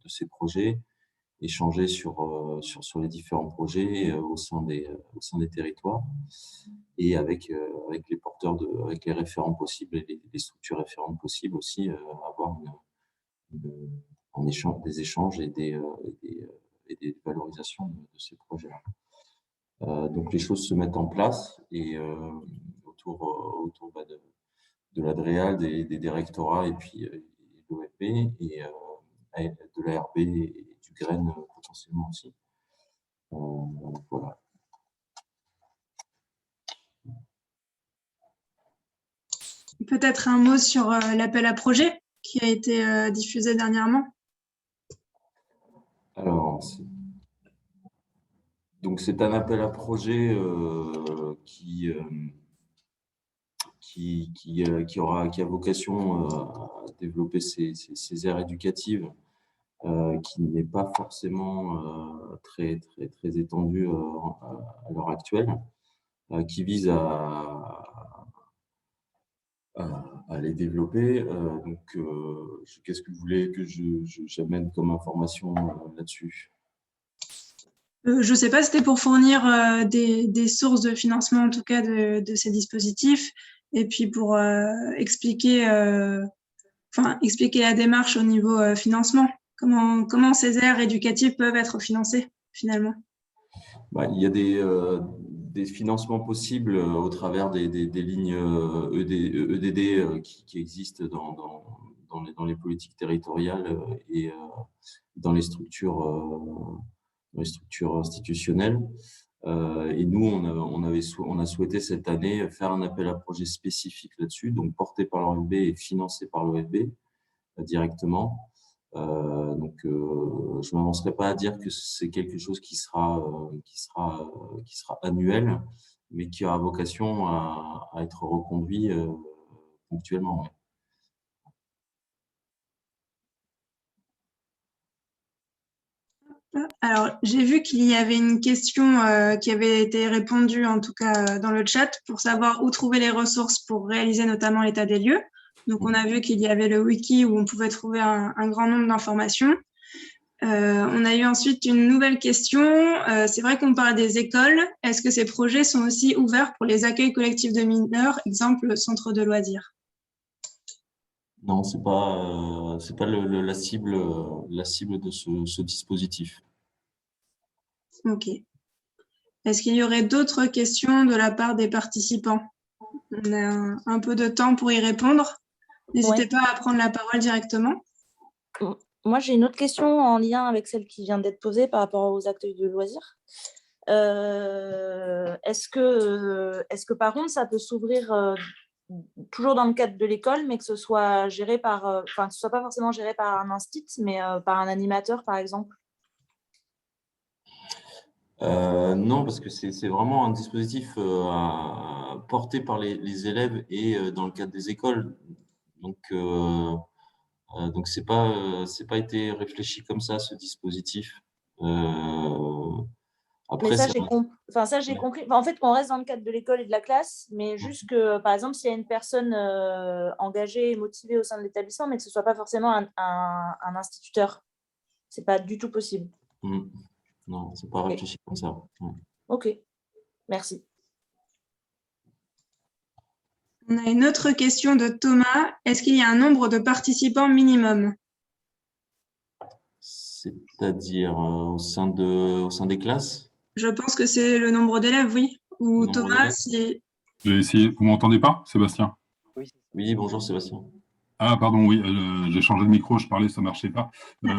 ces projets, échanger sur les différents projets au sein des territoires et avec les porteurs, avec les référents possibles et les structures référentes possibles aussi, avoir des échanges et des valorisations de ces projets-là. Donc les choses se mettent en place et autour de l'ADREAL, des directorats et puis de l'OFB et de l'ARB et du GREN potentiellement aussi. Voilà. Peut-être un mot sur l'appel à projet qui a été diffusé dernièrement. Alors, donc c'est un appel à projet qui a vocation à développer ces aires éducatives qui n'est pas forcément très étendue à l'heure actuelle, qui vise à les développer. Donc, qu'est-ce que vous voulez que j'amène comme information là-dessus ? Je ne sais pas, c'était pour fournir des sources de financement, en tout cas, de ces dispositifs, et puis pour expliquer la démarche au niveau financement. Comment ces aires éducatives peuvent être financées, finalement? Il y a des financements possibles au travers des lignes EDD qui existent dans les politiques territoriales et dans les structures institutionnelles. Et nous, on a souhaité cette année faire un appel à projet spécifique là-dessus, donc porté par l'OFB et financé par l'OFB directement. Donc, je ne m'avancerai pas à dire que c'est quelque chose qui sera annuel, mais qui aura vocation à être reconduit ponctuellement. Ouais. Alors, j'ai vu qu'il y avait une question qui avait été répondue, en tout cas dans le chat, pour savoir où trouver les ressources pour réaliser notamment l'état des lieux. Donc, on a vu qu'il y avait le wiki où on pouvait trouver un grand nombre d'informations. On a eu ensuite une nouvelle question. C'est vrai qu'on parle des écoles. Est-ce que ces projets sont aussi ouverts pour les accueils collectifs de mineurs, exemple centre de loisirs? Non, c'est pas la cible de ce dispositif. Ok. Est-ce qu'il y aurait d'autres questions de la part des participants? On a un peu de temps pour y répondre. N'hésitez pas à prendre la parole directement. Moi, j'ai une autre question en lien avec celle qui vient d'être posée par rapport aux accueils de loisirs. Est-ce que par contre, ça peut s'ouvrir toujours dans le cadre de l'école, mais que ce soit géré par, que ce soit pas forcément géré par un institut, mais par un animateur, par exemple? Non, parce que c'est vraiment un dispositif porté par les élèves et dans le cadre des écoles. Donc c'est pas été réfléchi comme ça, ce dispositif. Après, mais ça, j'ai compris. En fait, qu'on reste dans le cadre de l'école et de la classe, mais juste que, par exemple, s'il y a une personne engagée et motivée au sein de l'établissement, mais que ce ne soit pas forcément un instituteur. Ce n'est pas du tout possible. Non, ce n'est pas réfléchi comme ça. Ouais. Ok, merci. On a une autre question de Thomas. Est-ce qu'il y a un nombre de participants minimum? C'est-à-dire au sein des classes? Je pense que c'est le nombre d'élèves, oui. Ou Thomas, si... J'ai essayé. Vous m'entendez pas, Sébastien? Oui, bonjour Sébastien. Ah, pardon, oui, j'ai changé de micro, je parlais, ça ne marchait pas. Oui,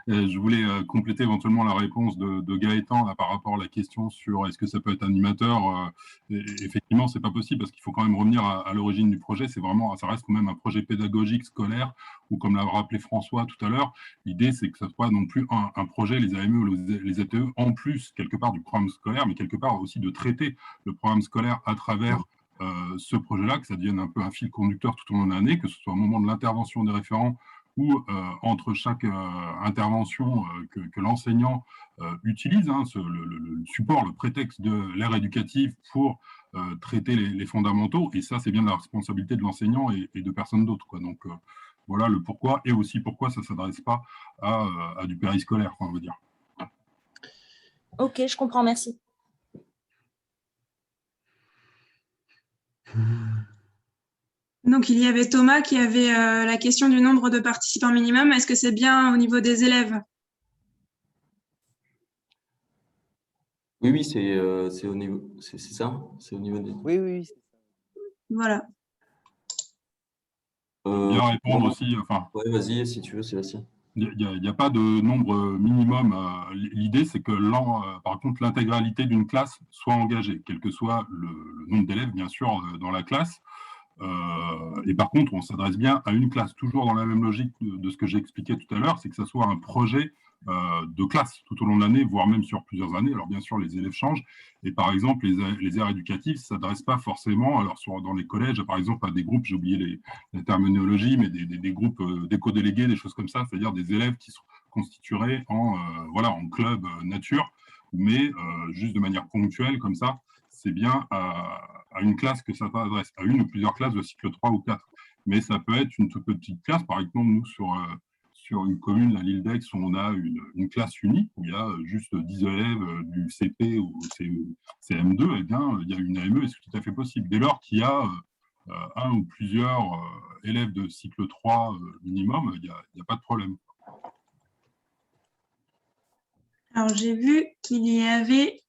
je voulais compléter éventuellement la réponse de Gaëtan là, par rapport à la question sur est-ce que ça peut être animateur. Effectivement, ce n'est pas possible parce qu'il faut quand même revenir à l'origine du projet. Ça reste quand même un projet pédagogique scolaire ou comme l'a rappelé François tout à l'heure, l'idée c'est que ça ne soit pas non plus un projet, les AME ou les ATE, en plus quelque part du programme scolaire, mais quelque part aussi de traiter le programme scolaire à travers ce projet-là, que ça devienne un peu un fil conducteur tout au long de l'année, que ce soit au moment de l'intervention des référents ou entre chaque intervention que l'enseignant utilise, le support, le prétexte de l'ère éducative pour traiter les fondamentaux. Et ça, c'est bien la responsabilité de l'enseignant et de personne d'autre. Donc, voilà le pourquoi et aussi pourquoi ça ne s'adresse pas à du périscolaire, on veut dire. Ok, je comprends, merci. Donc, il y avait Thomas qui avait la question du nombre de participants minimum. Est-ce que c'est bien au niveau des élèves? Oui, c'est au niveau... C'est ça? C'est au niveau des... Oui. Voilà. Bien répondre aussi. Oui, vas-y, si tu veux, Sébastien. Il n'y a pas de nombre minimum. L'idée, c'est que par contre, l'intégralité d'une classe soit engagée, quel que soit le nombre d'élèves, bien sûr, dans la classe. Et par contre, on s'adresse bien à une classe, toujours dans la même logique de ce que j'ai expliqué tout à l'heure, c'est que ça soit un projet de classe tout au long de l'année, voire même sur plusieurs années. Alors bien sûr, les élèves changent. Et par exemple, les aires éducatives ne s'adressent pas forcément, dans les collèges, par exemple, à des groupes, j'ai oublié la terminologie, mais des groupes d'éco-délégués, des choses comme ça, c'est-à-dire des élèves qui se constitueraient en club nature, mais juste de manière ponctuelle, comme ça. C'est bien à une classe que ça s'adresse, à une ou plusieurs classes de cycle 3 ou 4. Mais ça peut être une toute petite classe. Par exemple, nous, sur une commune, la l'île d'Aix, où on a une classe unique, où il y a juste 10 élèves du CP ou CM2, eh bien, il y a une AME et c'est tout à fait possible. Dès lors qu'il y a un ou plusieurs élèves de cycle 3 minimum, il n'y a pas de problème. Alors, j'ai vu qu'il y avait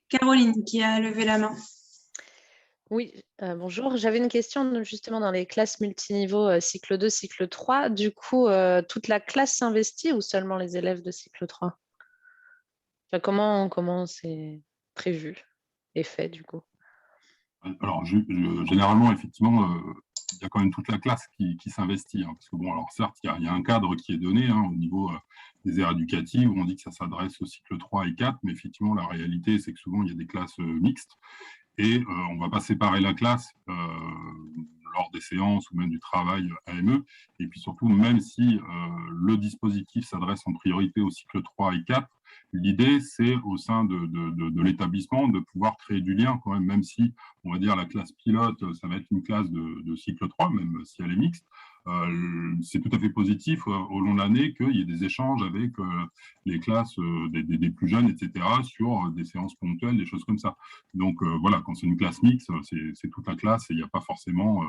Caroline qui a levé la main. Oui, bonjour. J'avais une question justement dans les classes multiniveaux cycle 2, cycle 3. Du coup, toute la classe s'investit ou seulement les élèves de cycle 3? Enfin, comment c'est prévu et fait du coup? Alors, généralement, effectivement, il y a quand même toute la classe qui s'investit. Hein, parce que, bon, alors certes, il y a un cadre qui est donné hein, au niveau des aires éducatives, où on dit que ça s'adresse au cycle 3 et 4, mais effectivement, la réalité, c'est que souvent, il y a des classes mixtes. Et on ne va pas séparer la classe lors des séances ou même du travail AME. Et puis surtout, même si le dispositif s'adresse en priorité au cycle 3 et 4, l'idée, c'est au sein de l'établissement de pouvoir créer du lien quand même, même si, on va dire, la classe pilote, ça va être une classe de cycle 3, même si elle est mixte. C'est tout à fait positif au long de l'année qu'il y ait des échanges avec les classes des plus jeunes, etc., sur des séances ponctuelles, des choses comme ça. Donc voilà, quand c'est une classe mixte, c'est toute la classe et il n'y a pas forcément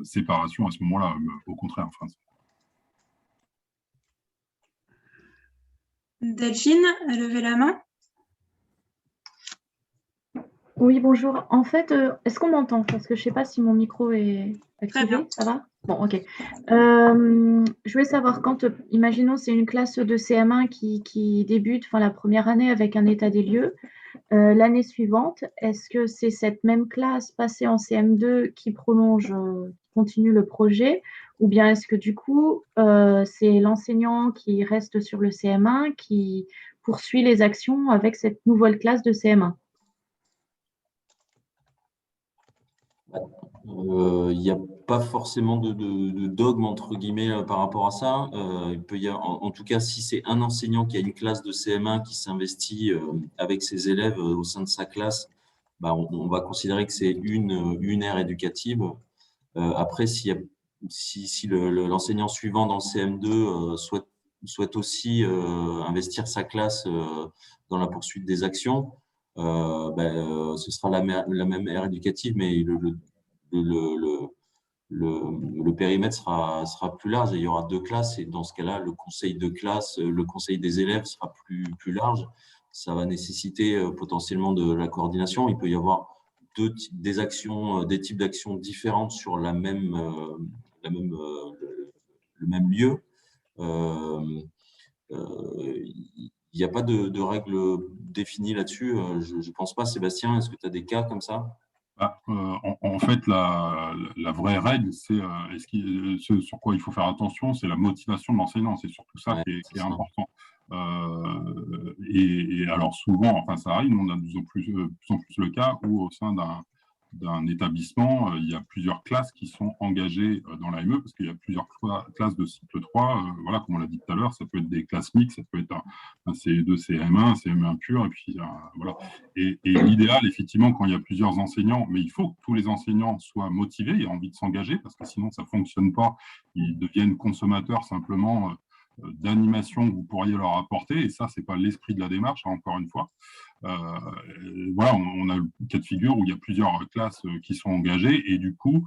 séparation à ce moment-là, au contraire. Enfin, Delphine a levé la main. Oui, bonjour. En fait, est-ce qu'on m'entend? Parce que je ne sais pas si mon micro est activé. Très bien. Ça va? Bon, ok. Je voulais savoir, imaginons, c'est une classe de CM1 qui débute, enfin la première année avec un état des lieux. L'année suivante, est-ce que c'est cette même classe passée en CM2 qui continue le projet, ou bien est-ce que du coup, c'est l'enseignant qui reste sur le CM1 qui poursuit les actions avec cette nouvelle classe de CM1? Il n'y a pas forcément de dogme, entre guillemets, par rapport à ça. Il peut y avoir, en tout cas, si c'est un enseignant qui a une classe de CM1 qui s'investit avec ses élèves au sein de sa classe, bah, on va considérer que c'est une aire éducative. Après, si l'enseignant suivant dans le CM2 souhaite aussi investir sa classe dans la poursuite des actions, ce sera la même aire éducative, mais le périmètre sera plus large et il y aura deux classes. Et dans ce cas-là, le conseil de classe, le conseil des élèves sera plus large. Ça va nécessiter potentiellement de la coordination. Il peut y avoir des types d'actions différentes sur le même lieu. Il n'y a pas de règle définie là-dessus. Je ne pense pas. Sébastien, est-ce que tu as des cas comme ça? En fait, la vraie règle, c'est ce sur quoi il faut faire attention, c'est la motivation de l'enseignant. C'est surtout ça qui est important. Et alors souvent, enfin ça arrive, on a de plus en plus le cas où au sein d'un établissement, il y a plusieurs classes qui sont engagées dans l'AME, parce qu'il y a plusieurs classes de cycle 3. Voilà, comme on l'a dit tout à l'heure, ça peut être des classes mixtes, ça peut être un CE2, CM1, un CM1 pur, et puis voilà. Et l'idéal, effectivement, quand il y a plusieurs enseignants, mais il faut que tous les enseignants soient motivés et aient envie de s'engager, parce que sinon, ça ne fonctionne pas. Ils deviennent consommateurs simplement d'animation que vous pourriez leur apporter, et ça, ce n'est pas l'esprit de la démarche, hein, encore une fois. Voilà, on a le cas de figure où il y a plusieurs classes qui sont engagées et du coup,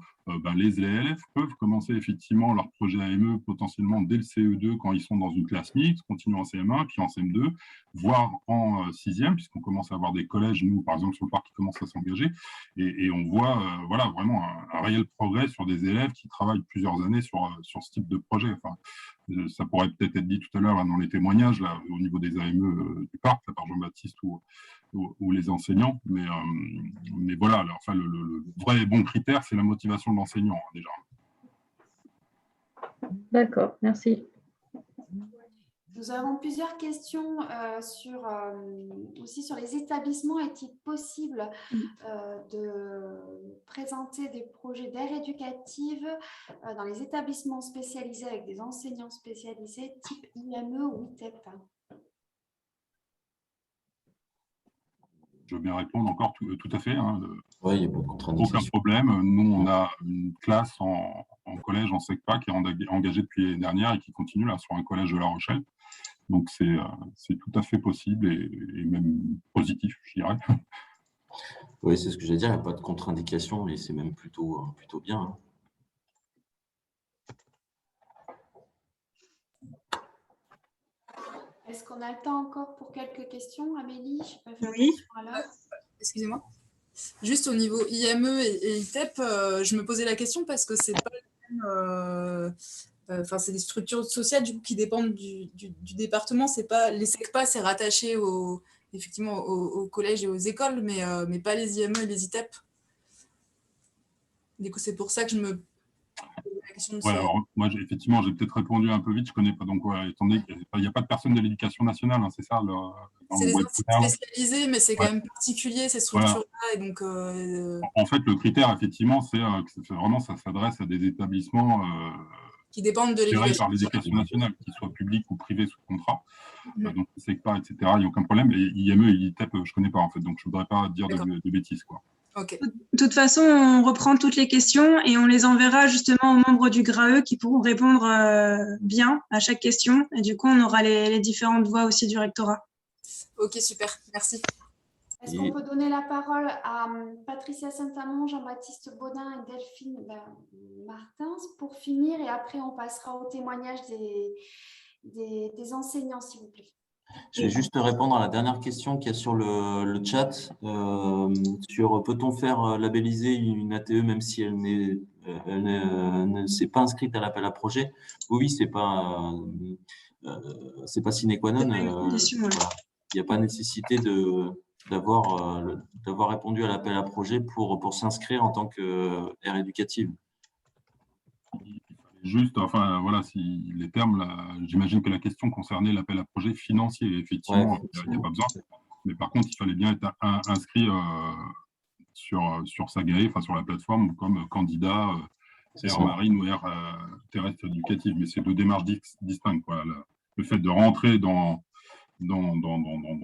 les élèves peuvent commencer effectivement leur projet AME potentiellement dès le CE2 quand ils sont dans une classe mixte, continuer en CM1, puis en CM2, voire en 6e, puisqu'on commence à avoir des collèges, nous, par exemple, sur le parc, qui commencent à s'engager. Et on voit voilà, vraiment un réel progrès sur des élèves qui travaillent plusieurs années sur ce type de projet. Enfin, ça pourrait peut-être être dit tout à l'heure dans les témoignages, là, au niveau des AME du parc, là, par Jean-Baptiste ou les enseignants. Mais voilà, alors, enfin, le vrai et bon critère, c'est la motivation de l'enseignant, hein, déjà. D'accord, merci. Nous avons plusieurs questions aussi sur les établissements. Est-il possible de présenter des projets d'aire éducative dans les établissements spécialisés avec des enseignants spécialisés type IME ou ITEP? Je veux bien répondre encore tout à fait. Hein, Oui, il n'y a pas de contre-indication. Aucun problème. Nous, on a une classe en collège, en SECPA, qui est engagée depuis l'année dernière et qui continue là sur un collège de La Rochelle. Donc, c'est tout à fait possible et même positif, je dirais. Oui, c'est ce que j'allais dire. Il n'y a pas de contre-indication et c'est même plutôt bien. Hein. Est-ce qu'on a le temps encore pour quelques questions, Amélie? Oui. Excusez-moi. Juste au niveau IME et ITEP, je me posais la question parce que c'est pas le même. Enfin, c'est des structures sociales du coup, qui dépendent du département. C'est pas les SECPA, c'est rattaché effectivement aux collèges et aux écoles, mais pas les IME et les ITEP. Du coup, c'est pour ça que je me posais la question de alors, moi, effectivement, j'ai peut-être répondu un peu vite. Je connais pas. Donc, étant donné qu'il n'y a pas de personne de l'éducation nationale, hein, c'est ça c'est des instituts spécialisés, mais c'est quand même particulier ces structures-là. Voilà. Et donc, en fait, le critère, effectivement, c'est que vraiment, ça s'adresse à des établissements qui dépendent de l'éducation nationale, qu'ils soient publics ou privés sous contrat. Donc, SECPA, etc., il n'y a aucun problème. Et IME et ITEP, je ne connais pas, en fait. Donc, je ne voudrais pas dire de bêtises, quoi. Okay. De toute façon, on reprend toutes les questions et on les enverra justement aux membres du GRAE qui pourront répondre bien à chaque question. Et du coup, on aura les différentes voix aussi du rectorat. Ok, super. Merci. Est-ce qu'on peut donner la parole à Patricia Saint-Amand, Jean-Baptiste Baudin et Delphine Martins pour finir et après on passera au témoignage des enseignants, s'il vous plaît. Je vais juste répondre à la dernière question qu'il y a sur le chat. Sur peut-on faire labelliser une ATE même si elle ne s'est pas inscrite à l'appel à projet? Oui, c'est pas sine qua non. Voilà. Il n'y a pas nécessité d'avoir répondu à l'appel à projet pour s'inscrire en tant qu'aire éducative. Juste, enfin, voilà, si les termes, j'imagine que la question concernait l'appel à projet financier. Effectivement, il n'y a pas besoin. Mais par contre, il fallait bien être inscrit sur Sagae, enfin sur la plateforme, comme candidat aire marine ou aire terrestre éducative. Mais c'est deux démarches distinctes, quoi. Le fait de rentrer dans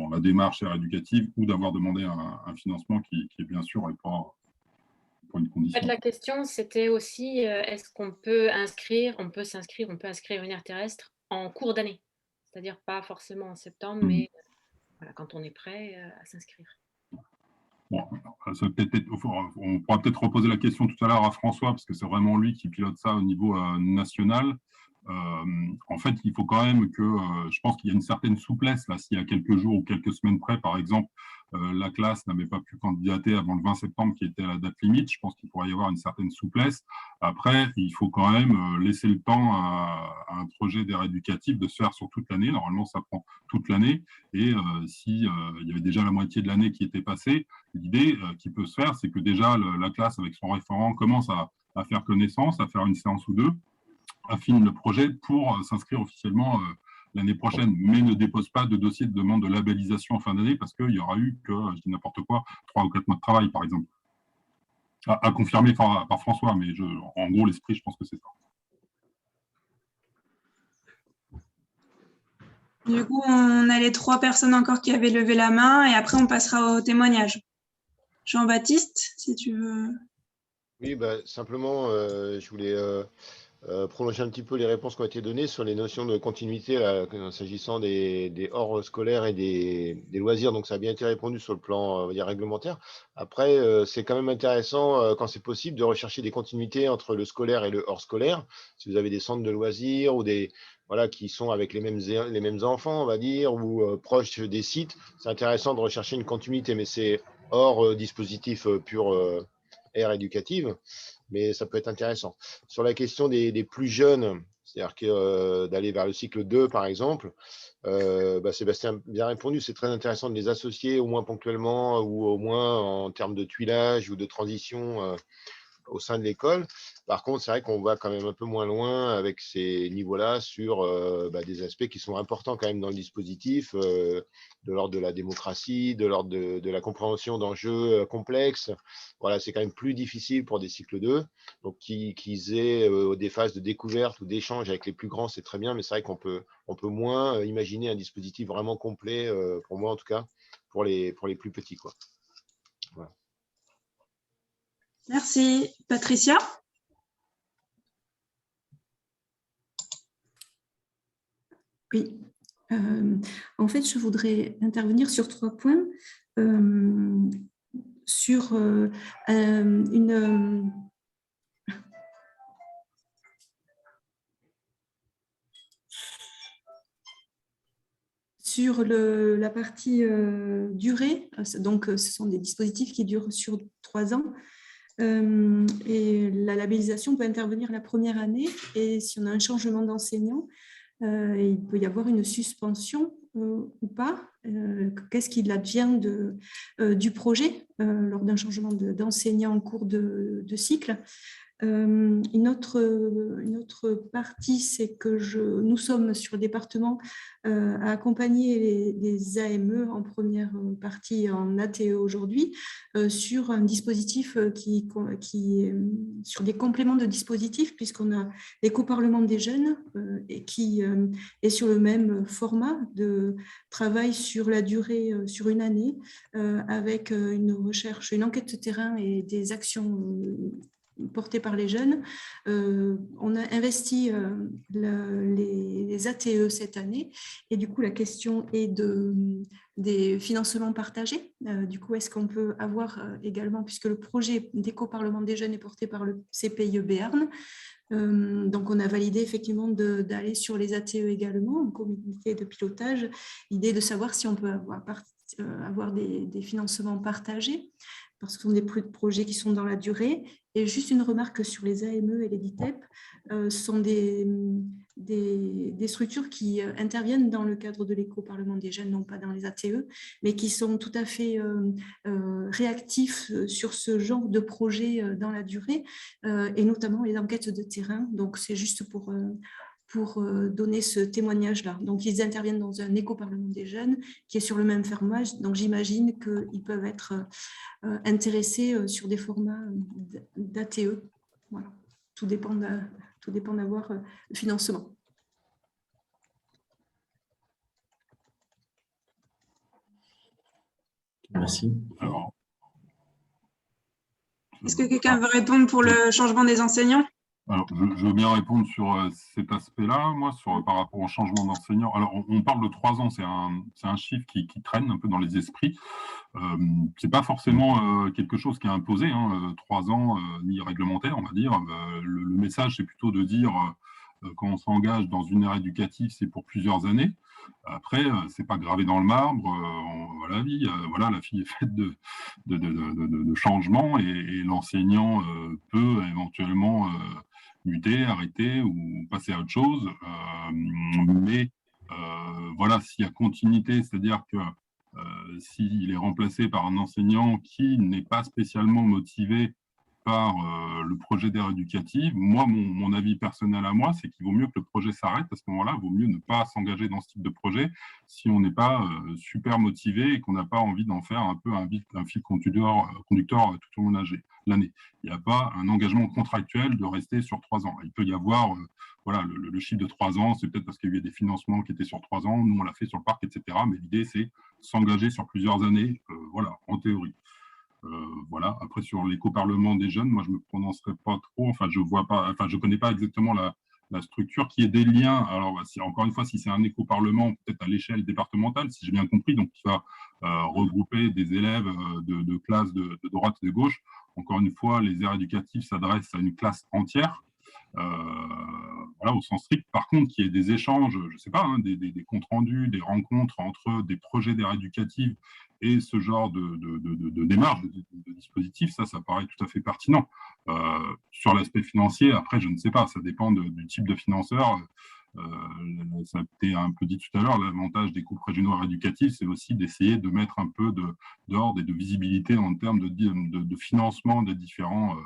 la démarche aire éducative ou d'avoir demandé un financement qui est bien sûr pas une condition. En fait, la question, c'était aussi, est-ce qu'on peut inscrire une aire terrestre en cours d'année, c'est-à-dire pas forcément en septembre, mais voilà, quand on est prêt à s'inscrire. Bon, on pourra peut-être reposer la question tout à l'heure à François, parce que c'est vraiment lui qui pilote ça au niveau national. En fait, il faut quand même que, je pense qu'il y a une certaine souplesse, là, s'il y a quelques jours ou quelques semaines près, par exemple, la classe n'avait pas pu candidater avant le 20 septembre, qui était la date limite. Je pense qu'il pourrait y avoir une certaine souplesse. Après, il faut quand même laisser le temps à un projet d'aire éducative de se faire sur toute l'année. Normalement, ça prend toute l'année. Et si il y avait déjà la moitié de l'année qui était passée, l'idée qui peut se faire, c'est que déjà la classe, avec son référent, commence à faire connaissance, à faire une séance ou deux, affine le projet pour s'inscrire officiellement l'année prochaine, mais ne dépose pas de dossier de demande de labellisation en fin d'année parce qu'il y aura eu que, je dis n'importe quoi, 3 ou 4 mois de travail, par exemple. À confirmer par François, mais en gros, l'esprit, je pense que c'est ça. Du coup, on a les 3 personnes encore qui avaient levé la main et après, on passera au témoignage. Jean-Baptiste, si tu veux. Oui, simplement, je voulais prolonger un petit peu les réponses qui ont été données sur les notions de continuité s'agissant des hors scolaires et des loisirs. Donc, ça a bien été répondu sur le plan on va dire, réglementaire. Après, c'est quand même intéressant, quand c'est possible, de rechercher des continuités entre le scolaire et le hors scolaire. Si vous avez des centres de loisirs ou qui sont avec les mêmes enfants, on va dire, ou proches des sites, c'est intéressant de rechercher une continuité, mais c'est hors dispositif pur aire éducative. Mais ça peut être intéressant. Sur la question des plus jeunes, c'est-à-dire d'aller vers le cycle 2, par exemple, Sébastien a bien répondu, c'est très intéressant de les associer, au moins ponctuellement, ou au moins en termes de tuilage ou de transition au sein de l'école. Par contre, c'est vrai qu'on va quand même un peu moins loin avec ces niveaux-là sur des aspects qui sont importants quand même dans le dispositif, de l'ordre de la démocratie, de l'ordre de la compréhension d'enjeux complexes. Voilà, c'est quand même plus difficile pour des cycles 2. Donc, qu'ils aient des phases de découverte ou d'échange avec les plus grands, c'est très bien, mais c'est vrai qu'on peut moins imaginer un dispositif vraiment complet, pour moi en tout cas, pour les plus petits, quoi. Voilà. Merci. Patricia? Oui. En fait, je voudrais intervenir sur 3 points. Sur sur la partie durée. Donc, ce sont des dispositifs qui durent sur 3 ans. Et la labellisation peut intervenir la première année. Et si on a un changement d'enseignant, il peut y avoir une suspension ou pas. Qu'est-ce qu'il advient du projet lors d'un changement d'enseignant en cours de cycle? Une autre partie, c'est que nous sommes sur le département à accompagner les AME en première partie en ATE aujourd'hui sur un dispositif sur des compléments de dispositifs, puisqu'on a l'éco-parlement des jeunes et qui est sur le même format de travail sur la durée, sur une année, avec une recherche, une enquête de terrain et des actions portées par les jeunes. On a investi les ATE cette année et du coup la question est des financements partagés. Du coup, est-ce qu'on peut avoir également, puisque le projet d'éco-parlement des jeunes est porté par le CPIE Béarn, donc on a validé effectivement d'aller sur les ATE également en comité de pilotage, l'idée de savoir si on peut avoir des financements partagés, parce que ce sont des projets qui sont dans la durée. Et juste une remarque sur les AME et les DITEP, ce sont des structures qui interviennent dans le cadre de l'éco-parlement des jeunes, non pas dans les ATE, mais qui sont tout à fait réactifs sur ce genre de projet dans la durée, et notamment les enquêtes de terrain. Donc c'est juste pour donner ce témoignage-là. Donc, ils interviennent dans un éco-parlement des jeunes qui est sur le même format. Donc, j'imagine qu'ils peuvent être intéressés sur des formats d'ATE. Voilà. Tout dépend d'avoir le financement. Merci. Est-ce que quelqu'un veut répondre pour le changement des enseignants? Alors, je veux bien répondre sur cet aspect-là, moi, par rapport au changement d'enseignant. Alors, on parle de 3 ans, c'est un chiffre qui traîne un peu dans les esprits. C'est pas forcément quelque chose qui est imposé, 3 ans ni réglementaire, on va dire. Le message, c'est plutôt de dire quand on s'engage dans une ère éducative, c'est pour plusieurs années. Après, c'est pas gravé dans le marbre. La vie est faite de changements et l'enseignant peut éventuellement muter, arrêter ou passer à autre chose. Mais voilà, s'il y a continuité, c'est-à-dire que s'il est remplacé par un enseignant qui n'est pas spécialement motivé par le projet d'aire éducative, moi, mon avis personnel à moi, c'est qu'il vaut mieux que le projet s'arrête. À ce moment-là, il vaut mieux ne pas s'engager dans ce type de projet si on n'est pas super motivé et qu'on n'a pas envie d'en faire un peu un fil conducteur tout au long de l'année. Il n'y a pas un engagement contractuel de rester sur 3 ans. Il peut y avoir le chiffre de 3 ans, c'est peut-être parce qu'il y a eu des financements qui étaient sur 3 ans, nous on l'a fait sur le parc, etc. Mais l'idée, c'est s'engager sur plusieurs années, en théorie. Voilà. Après, sur l'éco-parlement des jeunes, moi, je ne me prononcerai pas trop. Je connais pas exactement la structure qui est des liens. Alors, encore une fois, si c'est un éco-parlement, peut-être à l'échelle départementale, si j'ai bien compris, donc qui va regrouper des élèves de classes de droite et de gauche. Encore une fois, les aires éducatives s'adressent à une classe entière. Au sens strict. Par contre, qu'il y ait des échanges, je ne sais pas, des comptes rendus, des rencontres entre des projets d'aire éducative et ce genre de démarche, de dispositif, ça paraît tout à fait pertinent. Sur l'aspect financier, après, je ne sais pas, ça dépend du type de financeur. Ça a été un peu dit tout à l'heure, l'avantage des groupes régionaux éducatifs, c'est aussi d'essayer de mettre un peu d'ordre et de visibilité en termes de financement des différentes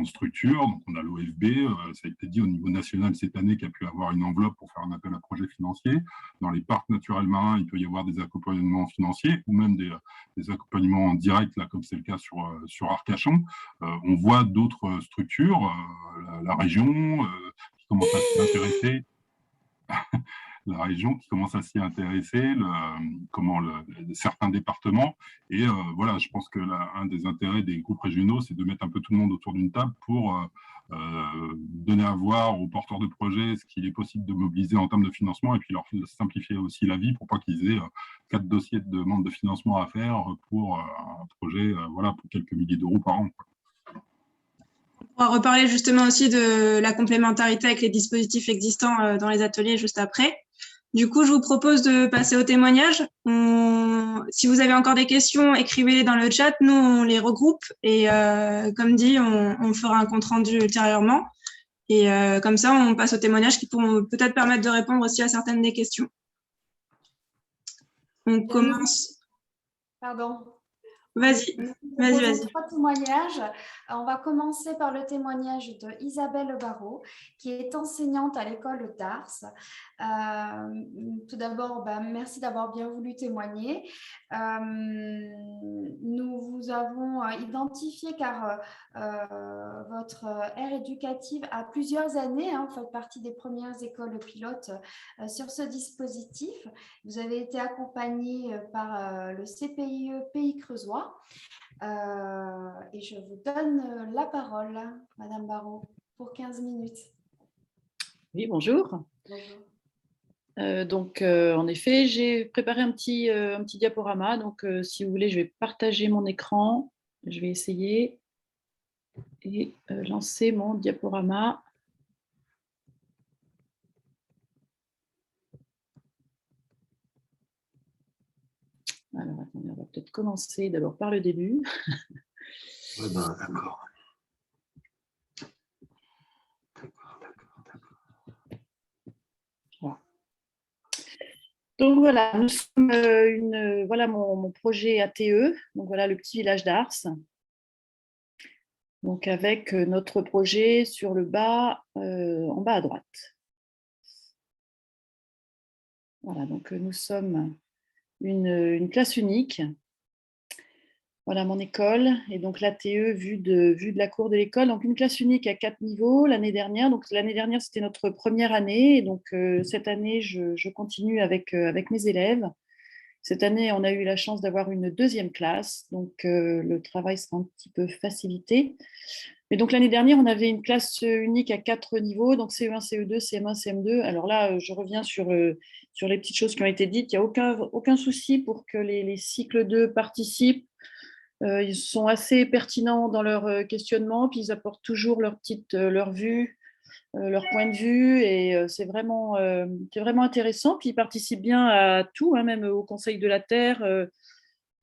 structures. Donc, on a l'OFB, ça a été dit au niveau national cette année, qui a pu avoir une enveloppe pour faire un appel à projet financier. Dans les parcs naturels marins, il peut y avoir des accompagnements financiers ou même des accompagnements en direct, là, comme c'est le cas sur Arcachon. On voit d'autres structures, la région, qui commencent à s'intéresser. la région qui commence à s'y intéresser, certains départements. Et voilà, je pense que un des intérêts des groupes régionaux, c'est de mettre un peu tout le monde autour d'une table pour donner à voir aux porteurs de projets ce qu'il est possible de mobiliser en termes de financement et puis leur simplifier aussi la vie pour pas qu'ils aient 4 dossiers de demande de financement à faire pour un projet voilà, pour quelques milliers d'euros par an. On va reparler justement aussi de la complémentarité avec les dispositifs existants dans les ateliers juste après. Du coup, je vous propose de passer au témoignage. Si vous avez encore des questions, écrivez-les dans le chat. Nous, on les regroupe et comme dit, on fera un compte-rendu ultérieurement. Et comme ça, on passe aux témoignages qui pourront peut-être permettre de répondre aussi à certaines des questions. On commence. Pardon. Vas-y. Vas-y. 3 témoignages. On va commencer par le témoignage de Isabelle Barrault, qui est enseignante à l'école d'Ars. Tout d'abord, merci d'avoir bien voulu témoigner. Nous vous avons identifié car votre aire éducative a plusieurs années. Vous faites partie des premières écoles pilotes sur ce dispositif. Vous avez été accompagné par le CPIE Pays Creusois. Et je vous donne la parole, Madame Barrault, pour 15 minutes. Oui, bonjour. Bonjour. En effet, j'ai préparé un petit diaporama. Donc, si vous voulez, je vais partager mon écran. Je vais essayer et lancer mon diaporama. Alors, attendez, on va peut-être commencer d'abord par le début. D'accord. Voilà. Donc voilà, nous sommes voilà mon projet ATE, donc voilà le petit village d'Ars. Donc avec notre projet sur le bas, en bas à droite. Voilà, donc nous sommes une classe unique. Voilà mon école, et donc l'ATE vue de la cour de l'école. Donc une classe unique à 4 niveaux l'année dernière. Donc l'année dernière, c'était notre première année. Et donc cette année, je continue avec mes élèves. Cette année, on a eu la chance d'avoir une deuxième classe. Donc le travail sera un petit peu facilité. Mais donc l'année dernière, on avait une classe unique à 4 niveaux, donc CE1, CE2, CM1, CM2. Alors là, je reviens sur les petites choses qui ont été dites. Il n'y a aucun souci pour que les cycles 2 participent. Ils sont assez pertinents dans leur questionnement, puis ils apportent toujours leur vue, leur point de vue, et c'est vraiment intéressant. Puis ils participent bien à tout, même au Conseil de la Terre.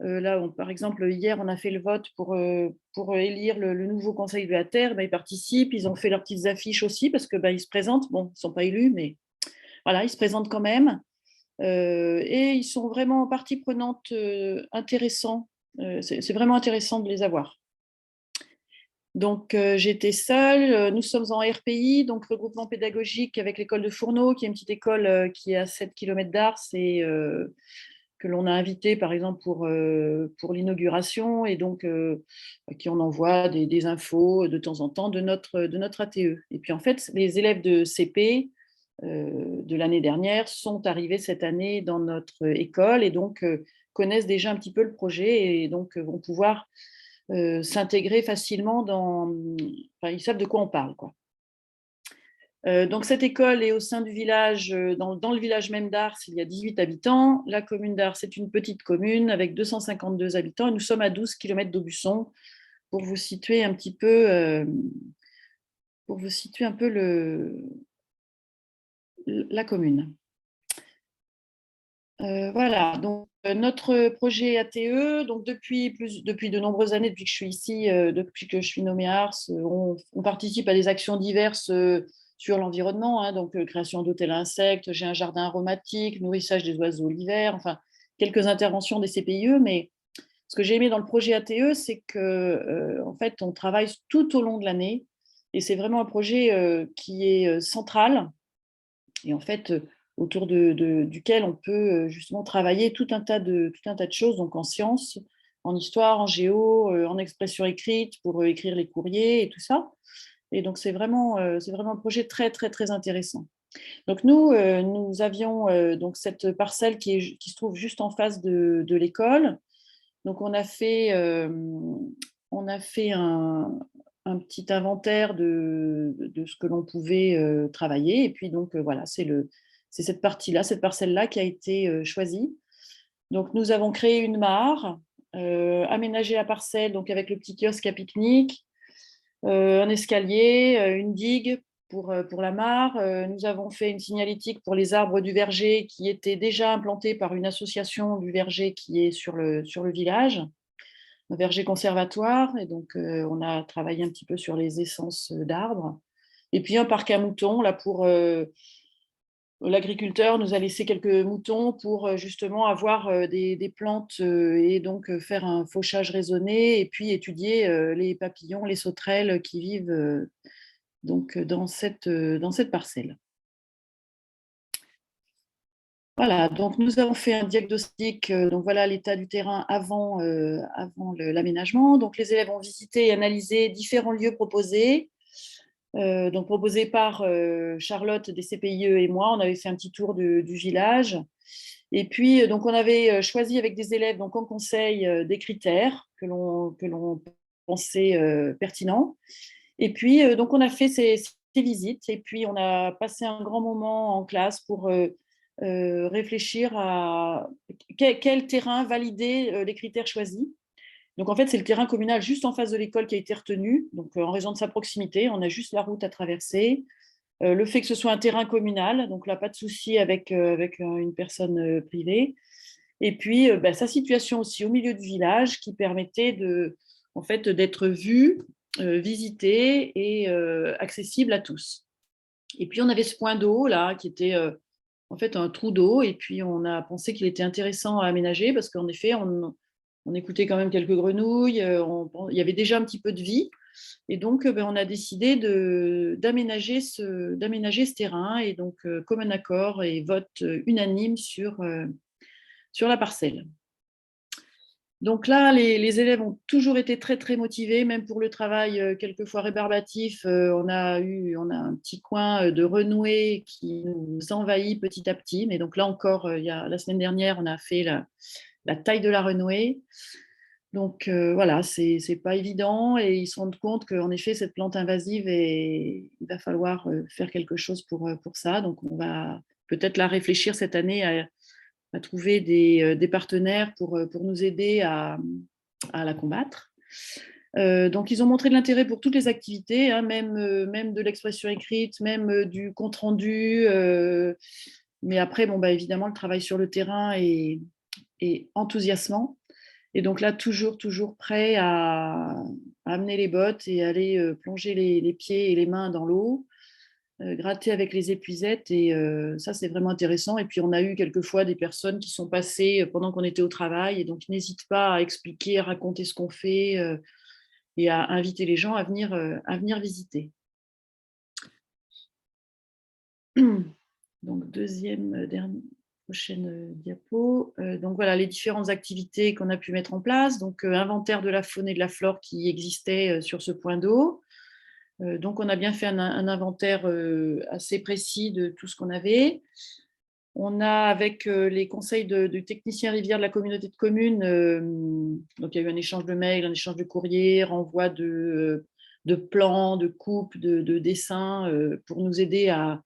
Là, par exemple, hier, on a fait le vote pour élire le nouveau Conseil de la Terre. Ils participent, ils ont fait leurs petites affiches aussi, parce que ils se présentent. Bon, ils ne sont pas élus, mais voilà, ils se présentent quand même. Et ils sont vraiment partie prenante intéressants. C'est vraiment intéressant de les avoir. Donc, j'étais seule. Nous sommes en RPI, donc regroupement pédagogique avec l'école de Fourneau, qui est une petite école qui est à 7 km d'Ars et que l'on a invité, par exemple, pour l'inauguration, et donc qui on envoie des infos de temps en temps de notre ATE. Et puis, en fait, les élèves de CP de l'année dernière sont arrivés cette année dans notre école et donc connaissent déjà un petit peu le projet et donc vont pouvoir s'intégrer facilement ils savent de quoi on parle, quoi. Donc cette école est au sein du village, dans le village même d'Ars, il y a 18 habitants. La commune d'Ars est une petite commune avec 252 habitants et nous sommes à 12 km d'Aubusson pour vous situer un petit peu, la commune. Voilà, donc notre projet ATE, donc depuis de nombreuses années, depuis que je suis ici, depuis que je suis nommée à Ars, on participe à des actions diverses sur l'environnement, donc création d'hôtels à insectes, j'ai un jardin aromatique, nourrissage des oiseaux l'hiver, enfin quelques interventions des CPIE, mais ce que j'ai aimé dans le projet ATE, c'est que en fait, on travaille tout au long de l'année et c'est vraiment un projet qui est central et en fait autour duquel on peut justement travailler tout un tas de choses, donc en sciences, en histoire, en géo, en expression écrite pour écrire les courriers et tout ça. Et donc c'est vraiment un projet très très très intéressant. Donc nous, nous avions donc cette parcelle qui se trouve juste en face de l'école. Donc on a fait un petit inventaire de ce que l'on pouvait travailler. Et puis donc voilà, c'est cette partie-là, cette parcelle-là qui a été choisie. Donc nous avons créé une mare, aménagé la parcelle donc avec le petit kiosque à pique-nique, un escalier, une digue pour la mare. Nous avons fait une signalétique pour les arbres du verger qui étaient déjà implantés par une association du verger qui est sur le village, un verger conservatoire. Et donc, on a travaillé un petit peu sur les essences d'arbres. Et puis, un parc à moutons, là, pour l'agriculteur nous a laissé quelques moutons pour justement avoir des plantes et donc faire un fauchage raisonné et puis étudier les papillons, les sauterelles qui vivent donc dans cette parcelle. Voilà, donc nous avons fait un diagnostic, donc voilà l'état du terrain avant l'aménagement. Donc les élèves ont visité et analysé différents lieux proposés. Donc proposé par Charlotte des CPIE et moi. On avait fait un petit tour du village. Et puis, donc, on avait choisi avec des élèves donc, en conseil des critères que l'on pensait pertinents. Et puis, donc, on a fait ces visites. Et puis, on a passé un grand moment en classe pour réfléchir à quel terrain valider les critères choisis. Donc, en fait, c'est le terrain communal juste en face de l'école qui a été retenu. Donc, en raison de sa proximité, on a juste la route à traverser. Le fait que ce soit un terrain communal, donc là, pas de souci avec une personne privée. Et puis, sa situation aussi au milieu du village qui permettait en fait, d'être vu, visité et accessible à tous. Et puis, on avait ce point d'eau là qui était en fait un trou d'eau. Et puis, on a pensé qu'il était intéressant à aménager parce qu'en effet, on écoutait quand même quelques grenouilles, il y avait déjà un petit peu de vie. Et donc, on a décidé d'aménager ce terrain. Et donc, commun accord et vote unanime sur la parcelle. Donc là, les élèves ont toujours été très, très motivés, même pour le travail quelquefois rébarbatif. On a un petit coin de renouée qui nous envahit petit à petit. Mais donc là encore, la semaine dernière, on a fait la taille de la renouée. Donc voilà, c'est pas évident et ils se rendent compte qu'en effet, cette plante invasive, il va falloir faire quelque chose pour ça. Donc on va peut-être la réfléchir cette année à trouver des partenaires pour nous aider à la combattre. Donc ils ont montré de l'intérêt pour toutes les activités, hein, même de l'expression écrite, même du compte-rendu. Mais après, évidemment, le travail sur le terrain est enthousiasmant. Et donc là, toujours prêt à amener les bottes et aller plonger les pieds et les mains dans l'eau, gratter avec les épuisettes. Et ça, c'est vraiment intéressant. Et puis, on a eu quelquefois des personnes qui sont passées pendant qu'on était au travail. Et donc, n'hésite pas à expliquer, à raconter ce qu'on fait et à inviter les gens à venir visiter. Donc, prochaine diapo. Donc voilà les différentes activités qu'on a pu mettre en place. Donc inventaire de la faune et de la flore qui existait sur ce point d'eau. Donc on a bien fait un inventaire assez précis de tout ce qu'on avait. On a avec les conseils du technicien rivière de la communauté de communes, donc il y a eu un échange de mails, un échange de courriers, renvoi de plans, de coupes, de dessins pour nous aider à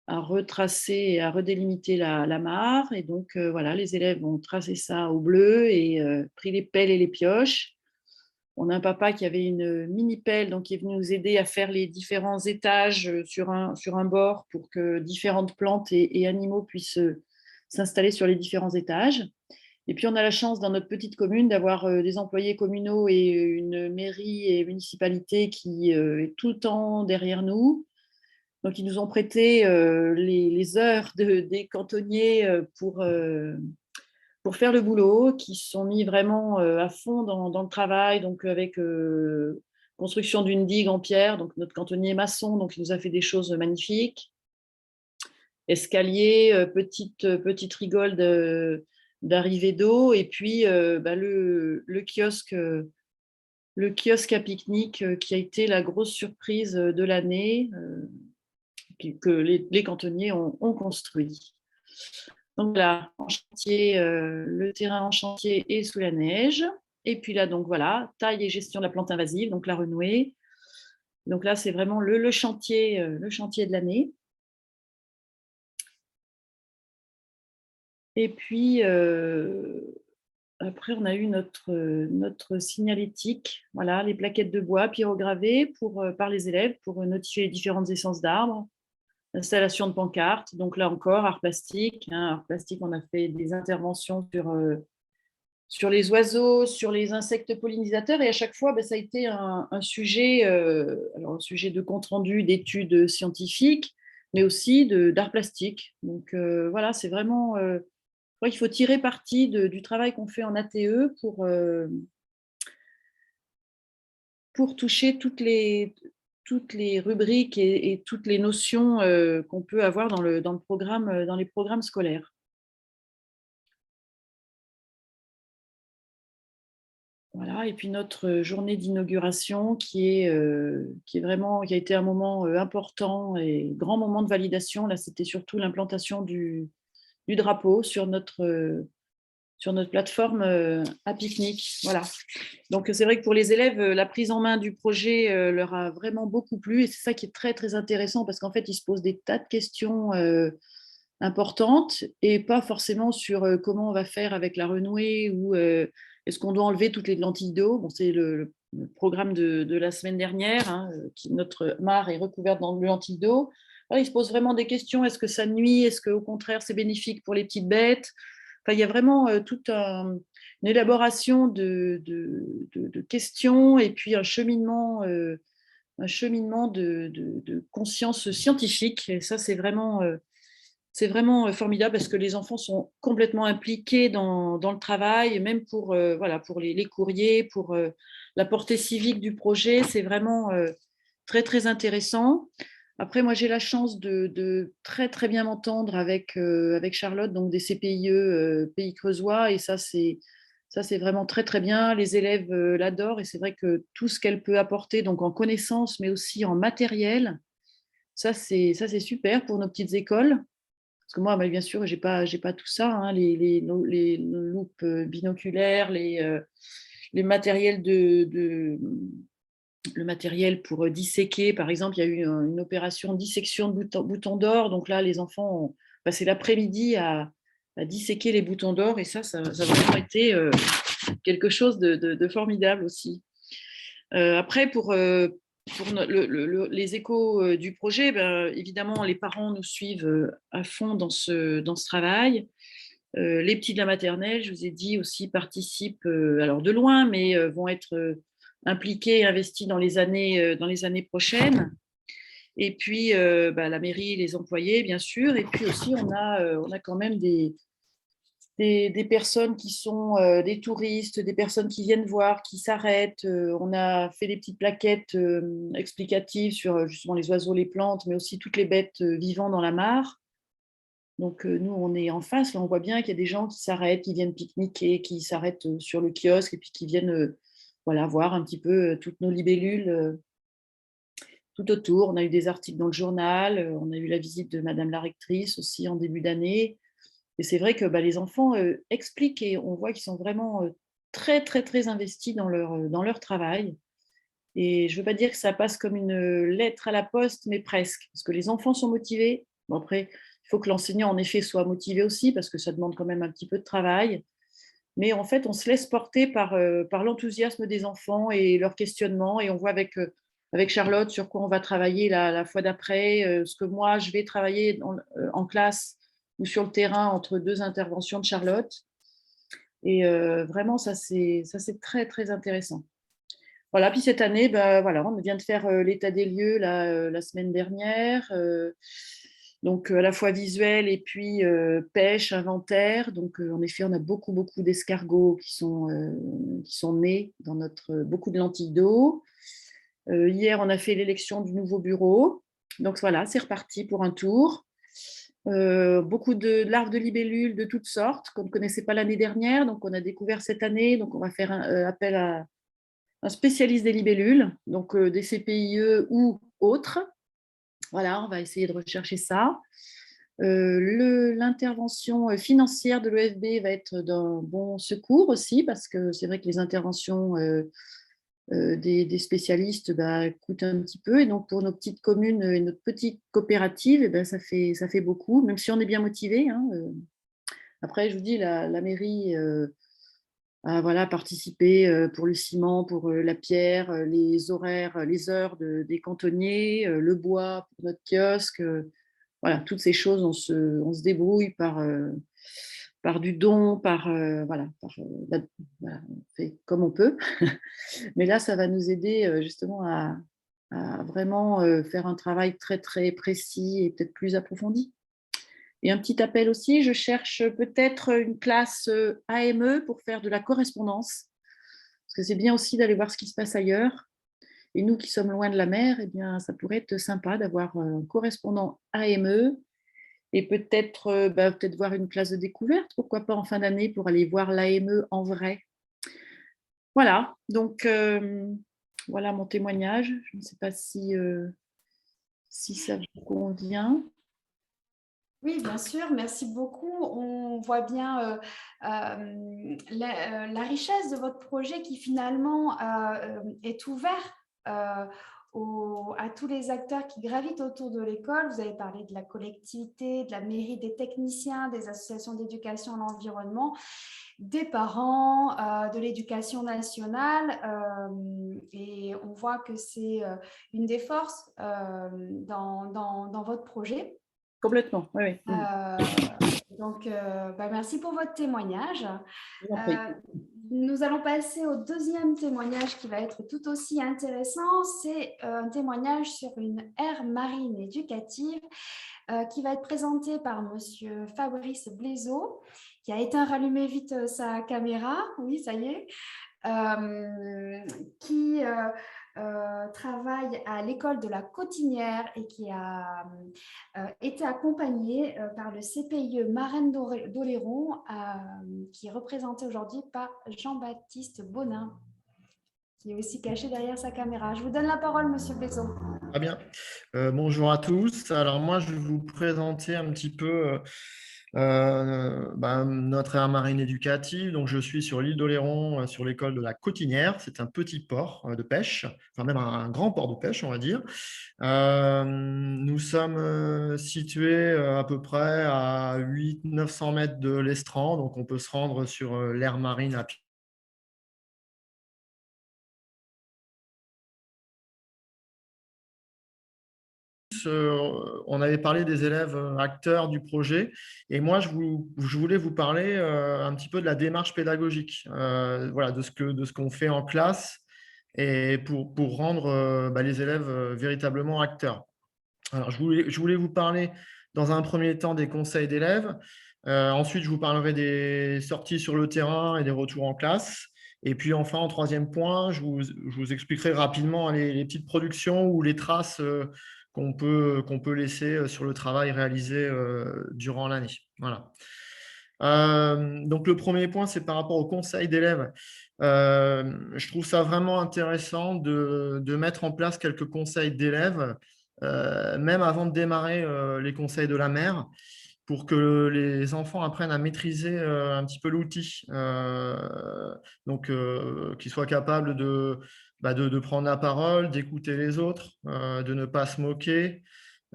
retracer et à redélimiter la mare. Et donc, voilà, les élèves ont tracé ça au bleu et pris les pelles et les pioches. On a un papa qui avait une mini-pelle, donc qui est venu nous aider à faire les différents étages sur un bord pour que différentes plantes et animaux puissent s'installer sur les différents étages. Et puis, on a la chance dans notre petite commune d'avoir des employés communaux et une mairie et municipalité qui est tout le temps derrière nous. Donc, ils nous ont prêté les heures des cantonniers pour faire le boulot, qui se sont mis vraiment à fond dans le travail, donc avec construction d'une digue en pierre. Donc, notre cantonnier maçon, donc il nous a fait des choses magnifiques. Escalier, petite rigole d'arrivée d'eau, et puis le kiosque à pique-nique qui a été la grosse surprise de l'année. que les cantonniers ont construit. Donc là, en chantier, le terrain en chantier est sous la neige. Et puis là, donc voilà, taille et gestion de la plante invasive, donc la renouée. Donc là, c'est vraiment le chantier de l'année. Et puis, après, on a eu notre signalétique, voilà, les plaquettes de bois pyrogravées par les élèves pour notifier les différentes essences d'arbres. Installation de pancartes, donc là encore, art plastique. Art plastique, on a fait des interventions sur les oiseaux, sur les insectes pollinisateurs, et à chaque fois, ça a été un sujet, alors un sujet de compte-rendu, d'études scientifiques, mais aussi d'art plastique. Donc voilà, c'est vraiment, je crois qu'il faut tirer parti du travail qu'on fait en ATE pour toucher toutes les rubriques et toutes les notions qu'on peut avoir dans les programmes scolaires. Voilà, et puis notre journée d'inauguration qui a été un moment important et grand moment de validation. Là, c'était surtout l'implantation du drapeau sur notre plateforme à pique-nique. Voilà. Donc, c'est vrai que pour les élèves, la prise en main du projet leur a vraiment beaucoup plu. Et c'est ça qui est très, très intéressant parce qu'en fait, ils se posent des tas de questions importantes et pas forcément sur comment on va faire avec la renouée ou est-ce qu'on doit enlever toutes les lentilles d'eau. Bon, c'est le programme de la semaine dernière, hein, notre mare est recouverte dans de lentilles d'eau. Ils se posent vraiment des questions. Est-ce que ça nuit? Est-ce qu'au contraire, c'est bénéfique pour les petites bêtes? Enfin, il y a vraiment toute une élaboration de questions et puis un cheminement de conscience scientifique. Et ça, c'est vraiment formidable parce que les enfants sont complètement impliqués dans le travail, même pour les courriers, pour la portée civique du projet. C'est vraiment très, très intéressant. Après, moi, j'ai la chance de très, très bien m'entendre avec Charlotte, donc des CPIE Pays Creusois, et ça, c'est vraiment très, très bien. Les élèves l'adorent, et c'est vrai que tout ce qu'elle peut apporter, donc en connaissances, mais aussi en matériel, ça, c'est super pour nos petites écoles. Parce que moi, bien sûr, j'ai pas tout ça, hein, les loupes binoculaires, les matériels le matériel pour disséquer. Par exemple, il y a eu une opération dissection de boutons d'or. Donc là, les enfants ont passé l'après-midi à disséquer les boutons d'or. Et ça a vraiment été quelque chose de formidable aussi. Après, pour les échos du projet, évidemment, les parents nous suivent à fond dans ce travail. Les petits de la maternelle, je vous ai dit aussi, participent alors de loin, mais vont être impliqués et investis dans les années prochaines. Et puis, la mairie, les employés, bien sûr. Et puis aussi, on a quand même des personnes qui sont des touristes, des personnes qui viennent voir, qui s'arrêtent. On a fait des petites plaquettes explicatives sur justement les oiseaux, les plantes, mais aussi toutes les bêtes vivant dans la mare. Donc, nous, on est en face. Là, on voit bien qu'il y a des gens qui s'arrêtent, qui viennent pique-niquer, qui s'arrêtent sur le kiosque et puis qui viennent voir un petit peu toutes nos libellules tout autour. On a eu des articles dans le journal. On a eu la visite de Madame la rectrice aussi en début d'année. Et c'est vrai que les enfants expliquent et on voit qu'ils sont vraiment très, très, très investis dans leur travail. Et je ne veux pas dire que ça passe comme une lettre à la poste, mais presque. Parce que les enfants sont motivés. Bon, après, il faut que l'enseignant, en effet, soit motivé aussi, parce que ça demande quand même un petit peu de travail. Mais en fait, on se laisse porter par l'enthousiasme des enfants et leur questionnement. Et on voit avec Charlotte sur quoi on va travailler la fois d'après, ce que moi, je vais travailler en classe ou sur le terrain entre deux interventions de Charlotte. Et vraiment, ça, c'est très, très intéressant. Voilà, puis cette année, on vient de faire l'état des lieux la semaine dernière. Donc, à la fois visuel et puis pêche, inventaire. Donc, en effet, on a beaucoup, beaucoup d'escargots qui sont nés dans beaucoup de lentilles d'eau. Hier, on a fait l'élection du nouveau bureau. Donc, voilà, c'est reparti pour un tour. Beaucoup de larves de libellules de toutes sortes qu'on ne connaissait pas l'année dernière. Donc, on a découvert cette année. Donc, on va faire appel à un spécialiste des libellules, donc des CPIE ou autres. Voilà, on va essayer de rechercher ça. L'intervention financière de l'OFB va être d'un bon secours aussi, parce que c'est vrai que les interventions des spécialistes coûtent un petit peu. Et donc, pour nos petites communes et notre petite coopérative, eh ben, ça fait beaucoup, même si on est bien motivé. Hein. Après, je vous dis, la mairie a participé pour le ciment, pour la pierre, les horaires, les heures des cantonniers, le bois pour notre kiosque. Voilà, toutes ces choses, on se débrouille par du don, voilà, on fait comme on peut. Mais là, ça va nous aider justement à vraiment faire un travail très, très précis et peut-être plus approfondi. Et un petit appel aussi, je cherche peut-être une classe AME pour faire de la correspondance, parce que c'est bien aussi d'aller voir ce qui se passe ailleurs. Et nous qui sommes loin de la mer, eh bien, ça pourrait être sympa d'avoir un correspondant AME et peut-être voir une classe de découverte, pourquoi pas en fin d'année, pour aller voir l'AME en vrai. Voilà, donc voilà mon témoignage. Je ne sais pas si ça vous convient. Oui, bien sûr, merci beaucoup. On voit bien la richesse de votre projet qui finalement est ouvert à tous les acteurs qui gravitent autour de l'école. Vous avez parlé de la collectivité, de la mairie, des techniciens, des associations d'éducation à l'environnement, des parents, de l'éducation nationale. Et on voit que c'est une des forces dans votre projet. Complètement, oui. Donc, merci pour votre témoignage. Nous allons passer au deuxième témoignage qui va être tout aussi intéressant. C'est un témoignage sur une aire marine éducative qui va être présenté par Monsieur Fabrice Blaiseau, qui a éteint, rallumé vite sa caméra. Oui, ça y est. Qui travaille à l'école de la Cotinière et qui a été accompagné par le CPIE Marraine d'Oléron, qui est représenté aujourd'hui par Jean-Baptiste Bonin, qui est aussi caché derrière sa caméra. Je vous donne la parole, Monsieur Blaiseau. Très bien. Bonjour à tous. Alors moi, je vais vous présenter un petit peu notre aire marine éducative. Donc, je suis sur l'île d'Oléron, sur l'école de la Cotinière. C'est un petit port de pêche, enfin même un grand port de pêche, on va dire. Nous sommes situés à peu près à 800-900 mètres de l'estran. Donc, on peut se rendre sur l'aire marine à pied. On avait parlé des élèves acteurs du projet et moi je voulais vous parler un petit peu de la démarche pédagogique, voilà, de ce qu'on fait en classe et pour rendre les élèves véritablement acteurs. Alors je voulais vous parler dans un premier temps des conseils d'élèves, ensuite je vous parlerai des sorties sur le terrain et des retours en classe. Et puis enfin, en troisième point, je vous expliquerai rapidement les petites productions ou les traces qu'on peut laisser sur le travail réalisé durant l'année. Voilà. Donc, le premier point, c'est par rapport au conseil d'élèves. Je trouve ça vraiment intéressant de mettre en place quelques conseils d'élèves, même avant de démarrer les conseils de la mère, pour que les enfants apprennent à maîtriser un petit peu l'outil. Donc, qu'ils soient capables de prendre la parole, d'écouter les autres, de ne pas se moquer,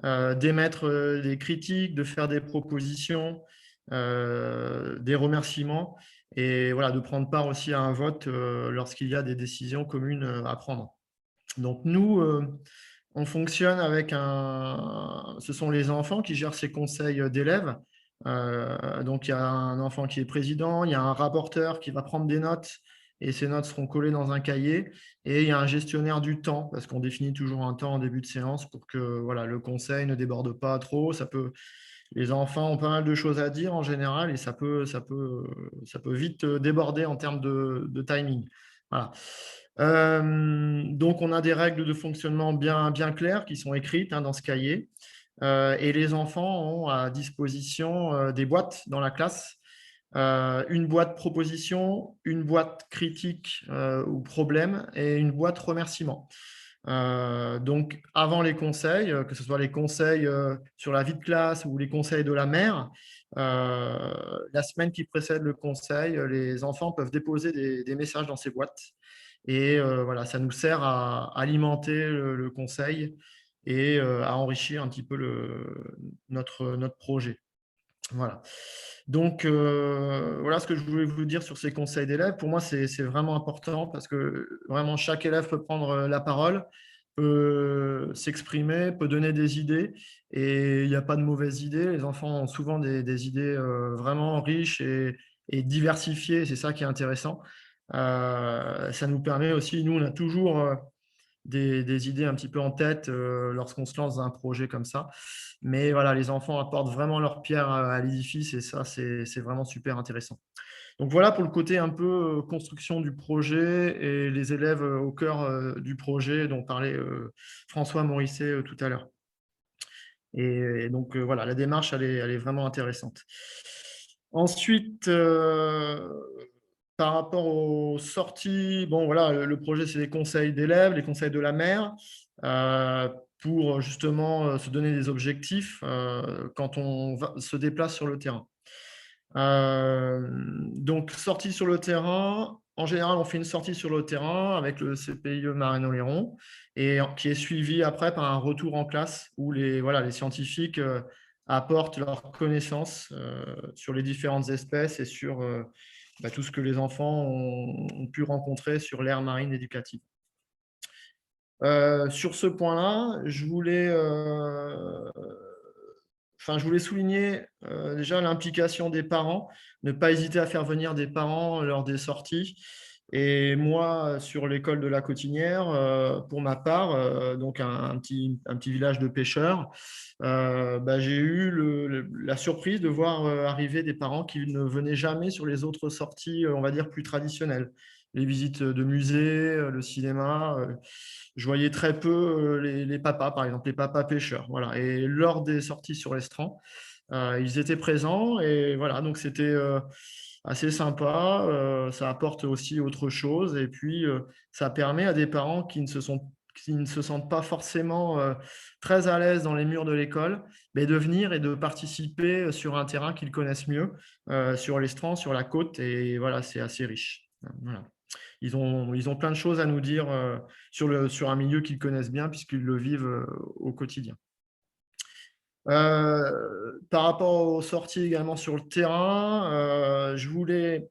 d'émettre des critiques, de faire des propositions, des remerciements et voilà, de prendre part aussi à un vote lorsqu'il y a des décisions communes à prendre. Donc, nous, on fonctionne avec ce sont les enfants qui gèrent ces conseils d'élèves. Donc, il y a un enfant qui est président, il y a un rapporteur qui va prendre des notes et ces notes seront collées dans un cahier. Et il y a un gestionnaire du temps, parce qu'on définit toujours un temps en début de séance pour que voilà, le conseil ne déborde pas trop. Les enfants ont pas mal de choses à dire en général et ça peut vite déborder en termes de timing. Voilà. Donc, on a des règles de fonctionnement bien claires qui sont écrites dans ce cahier. Et les enfants ont à disposition des boîtes dans la classe. Une boîte proposition, une boîte critique ou problème et une boîte remerciement. Donc, avant les conseils, que ce soit les conseils sur la vie de classe ou les conseils de la mère, la semaine qui précède le conseil, les enfants peuvent déposer des messages dans ces boîtes. Et voilà, ça nous sert à alimenter le conseil et à enrichir un petit peu notre projet. Voilà. Donc, voilà ce que je voulais vous dire sur ces conseils d'élèves. Pour moi, c'est vraiment important parce que vraiment chaque élève peut prendre la parole, peut s'exprimer, peut donner des idées et il n'y a pas de mauvaises idées. Les enfants ont souvent des idées vraiment riches et diversifiées. C'est ça qui est intéressant. Ça nous permet aussi, nous, on a toujours des idées un petit peu en tête lorsqu'on se lance dans un projet comme ça. Mais voilà, les enfants apportent vraiment leur pierre à l'édifice et ça, c'est vraiment super intéressant. Donc voilà pour le côté un peu construction du projet et les élèves au cœur du projet dont parlait François Morisset tout à l'heure. Et donc voilà, la démarche, elle est vraiment intéressante. Ensuite, par rapport aux sorties, bon voilà, le projet, c'est les conseils d'élèves, les conseils de la mère, pour justement se donner des objectifs quand on se déplace sur le terrain. Donc, sortie sur le terrain, en général, on fait une sortie sur le terrain avec le CPIE Marine-Oléron et qui est suivi après par un retour en classe où les scientifiques apportent leurs connaissances sur les différentes espèces et sur tout ce que les enfants ont pu rencontrer sur l'aire marine éducative. Sur ce point-là, je voulais souligner déjà l'implication des parents, ne pas hésiter à faire venir des parents lors des sorties. Et moi, sur l'école de la Cotinière, pour ma part, donc un petit village de pêcheurs, j'ai eu la surprise de voir arriver des parents qui ne venaient jamais sur les autres sorties, on va dire, plus traditionnelles. Les visites de musées, le cinéma. Je voyais très peu les papas, par exemple, les papas pêcheurs. Voilà. Et lors des sorties sur l'estran, ils étaient présents. Et voilà, donc c'était assez sympa. Ça apporte aussi autre chose. Et puis, ça permet à des parents qui ne se sentent pas forcément très à l'aise dans les murs de l'école, mais de venir et de participer sur un terrain qu'ils connaissent mieux, sur l'estran, sur la côte. Et voilà, c'est assez riche. Voilà. Ils ont plein de choses à nous dire sur un milieu qu'ils connaissent bien puisqu'ils le vivent au quotidien. Par rapport aux sorties également sur le terrain, je voulais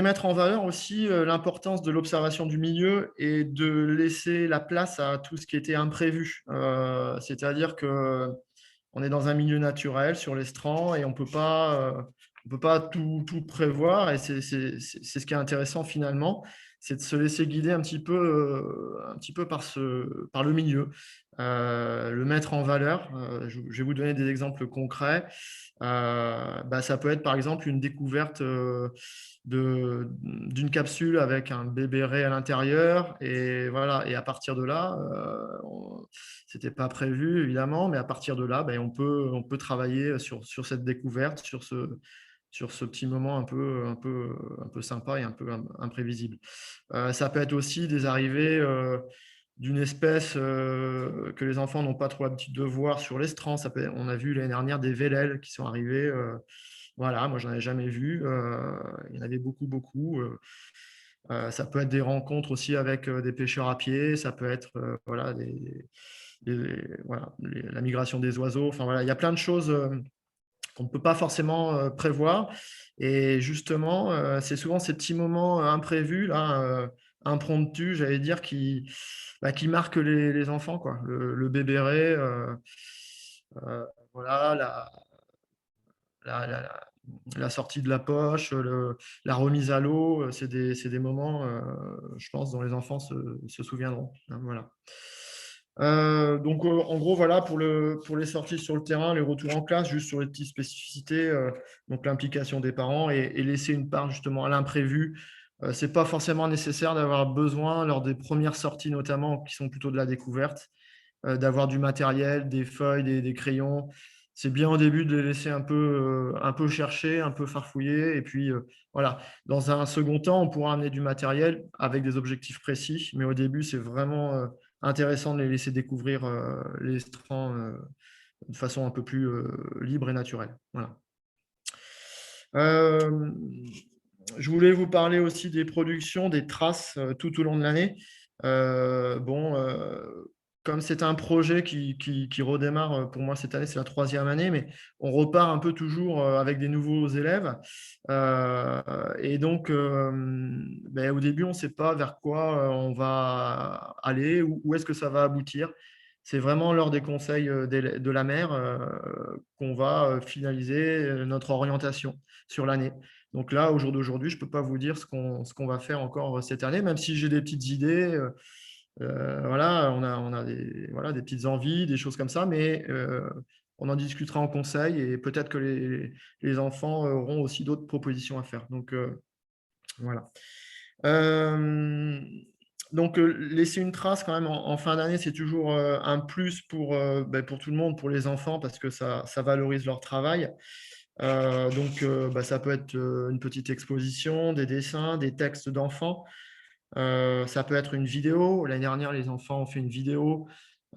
mettre en valeur aussi l'importance de l'observation du milieu et de laisser la place à tout ce qui était imprévu. C'est-à-dire qu'on est dans un milieu naturel sur l'estran et on ne peut pas tout prévoir. Et c'est ce qui est intéressant finalement, c'est de se laisser guider un petit peu par le milieu, le mettre en valeur. Je vais vous donner des exemples concrets. Ça peut être par exemple une découverte d'une capsule avec un bébé ray à l'intérieur et voilà, et à partir de là, c'était pas prévu évidemment, mais à partir de là, on peut travailler sur cette découverte, sur ce petit moment un peu sympa et un peu imprévisible. Ça peut être aussi des arrivées d'une espèce que les enfants n'ont pas trop l'habitude de voir sur l'estran. On a vu l'année dernière des vélèles qui sont arrivés. Voilà, moi, je n'en avais jamais vu. Il y en avait beaucoup. Ça peut être des rencontres aussi avec des pêcheurs à pied. Ça peut être la migration des oiseaux. Enfin, voilà, il y a plein de choses qu'on ne peut pas forcément prévoir. Et justement, c'est souvent ces petits moments imprévus, là, impromptus, j'allais dire, qui marquent les enfants, quoi. Le bébé ray, voilà, la sortie de la poche, la remise à l'eau, c'est des moments, je pense, dont les enfants se souviendront. Hein, voilà. Donc, en gros, voilà, pour les sorties sur le terrain, les retours en classe, juste sur les petites spécificités, donc l'implication des parents et laisser une part justement à l'imprévu. Ce n'est pas forcément nécessaire d'avoir besoin, lors des premières sorties notamment, qui sont plutôt de la découverte, d'avoir du matériel, des feuilles, des crayons. c'est bien au début de les laisser un peu chercher, un peu farfouiller. Et puis, voilà. Dans un second temps, on pourra amener du matériel avec des objectifs précis. Mais au début, c'est vraiment intéressant de les laisser découvrir les strands de façon un peu plus libre et naturelle. Voilà. Je voulais vous parler aussi des productions, des traces tout au long de l'année. Comme c'est un projet qui redémarre pour moi cette année, c'est la 3e année, mais on repart un peu toujours avec des nouveaux élèves. Et donc, au début, on ne sait pas vers quoi on va aller, où est-ce que ça va aboutir. C'est vraiment lors des conseils de la mère qu'on va finaliser notre orientation sur l'année. Donc là, au jour d'aujourd'hui, je ne peux pas vous dire ce qu'on va faire encore cette année, même si j'ai des petites idées. Voilà, on a des petites envies, des choses comme ça, mais on en discutera en conseil et peut-être que les enfants auront aussi d'autres propositions à faire. Donc, voilà. Donc, laisser une trace quand même en fin d'année, c'est toujours un plus pour tout le monde, pour les enfants, parce que ça valorise leur travail. Ça peut être une petite exposition, des dessins, des textes d'enfants. Ça peut être une vidéo. L'année dernière, les enfants ont fait une vidéo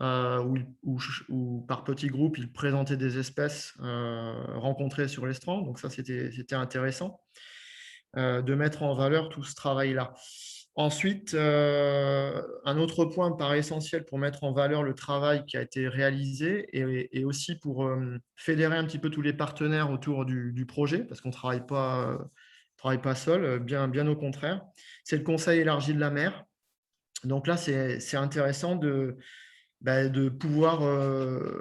où par petits groupes, ils présentaient des espèces rencontrées sur les strands. Donc ça, c'était intéressant de mettre en valeur tout ce travail-là. Ensuite, un autre point me paraît essentiel pour mettre en valeur le travail qui a été réalisé et aussi pour fédérer un petit peu tous les partenaires autour du projet, parce qu'on ne travaille pas seul, bien au contraire. C'est le conseil élargi de la mer. Donc là, c'est intéressant de pouvoir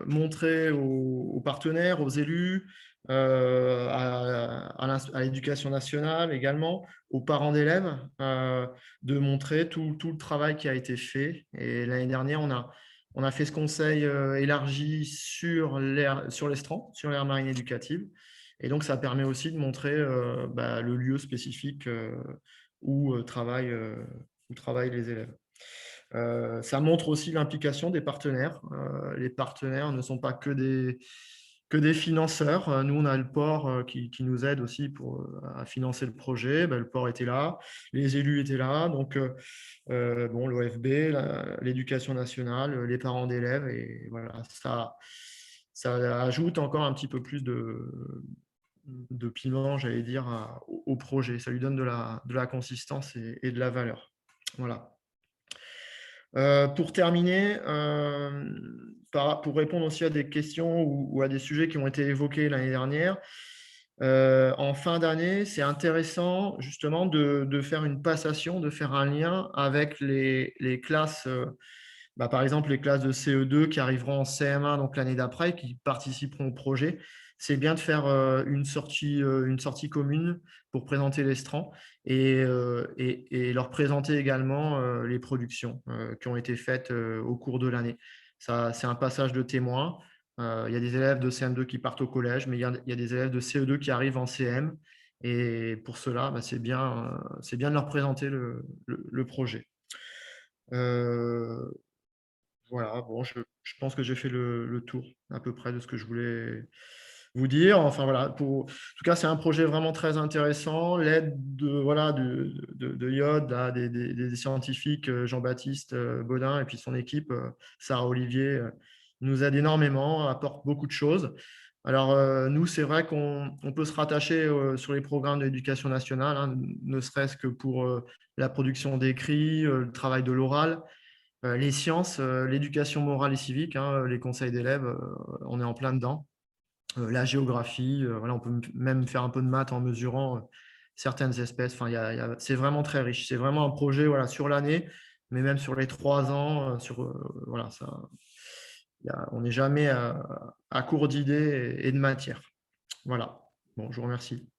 montrer aux partenaires, aux élus, à l'éducation nationale également, aux parents d'élèves, de montrer tout le travail qui a été fait. Et l'année dernière, on a fait ce conseil élargi sur les strands, sur l'aire marine éducative. Et donc, ça permet aussi de montrer le lieu spécifique où travaillent les élèves. Ça montre aussi l'implication des partenaires. Les partenaires ne sont pas que des financeurs. Nous, on a le port qui nous aide aussi à financer le projet. Le port était là, les élus étaient là, donc l'OFB, l'éducation nationale, les parents d'élèves, et voilà, ça ajoute encore un petit peu plus de piment, j'allais dire, au projet. Ça lui donne de la consistance et de la valeur. Voilà. Pour terminer, pour répondre aussi à des questions ou à des sujets qui ont été évoqués l'année dernière, en fin d'année, c'est intéressant justement de faire une passation, de faire un lien avec les classes, par exemple les classes de CE2 qui arriveront en CM1 donc l'année d'après, qui participeront au projet. C'est bien de faire une sortie commune pour présenter les strands et leur présenter également les productions qui ont été faites au cours de l'année. Ça, c'est un passage de témoin. Il y a des élèves de CM2 qui partent au collège, mais il y a des élèves de CE2 qui arrivent en CM. Et pour cela, c'est bien de leur présenter le projet. Voilà, bon, je pense que j'ai fait le tour à peu près de ce que je voulais vous dire. Enfin, voilà, en tout cas, c'est un projet vraiment très intéressant. L'aide de Yod, là, des scientifiques, Jean-Baptiste Baudin et puis son équipe, Sarah Olivier, nous aide énormément, apporte beaucoup de choses. Alors, nous, c'est vrai qu'on peut se rattacher sur les programmes de l'éducation nationale, hein, ne serait-ce que pour la production d'écrits, le travail de l'oral, les sciences, l'éducation morale et civique, hein, les conseils d'élèves, on est en plein dedans. La géographie, voilà, on peut même faire un peu de maths en mesurant certaines espèces. Enfin, c'est vraiment très riche. C'est vraiment un projet, voilà, sur l'année, mais même sur les 3 ans, voilà, on n'est jamais à court d'idées et de matière. Voilà. Bon, je vous remercie.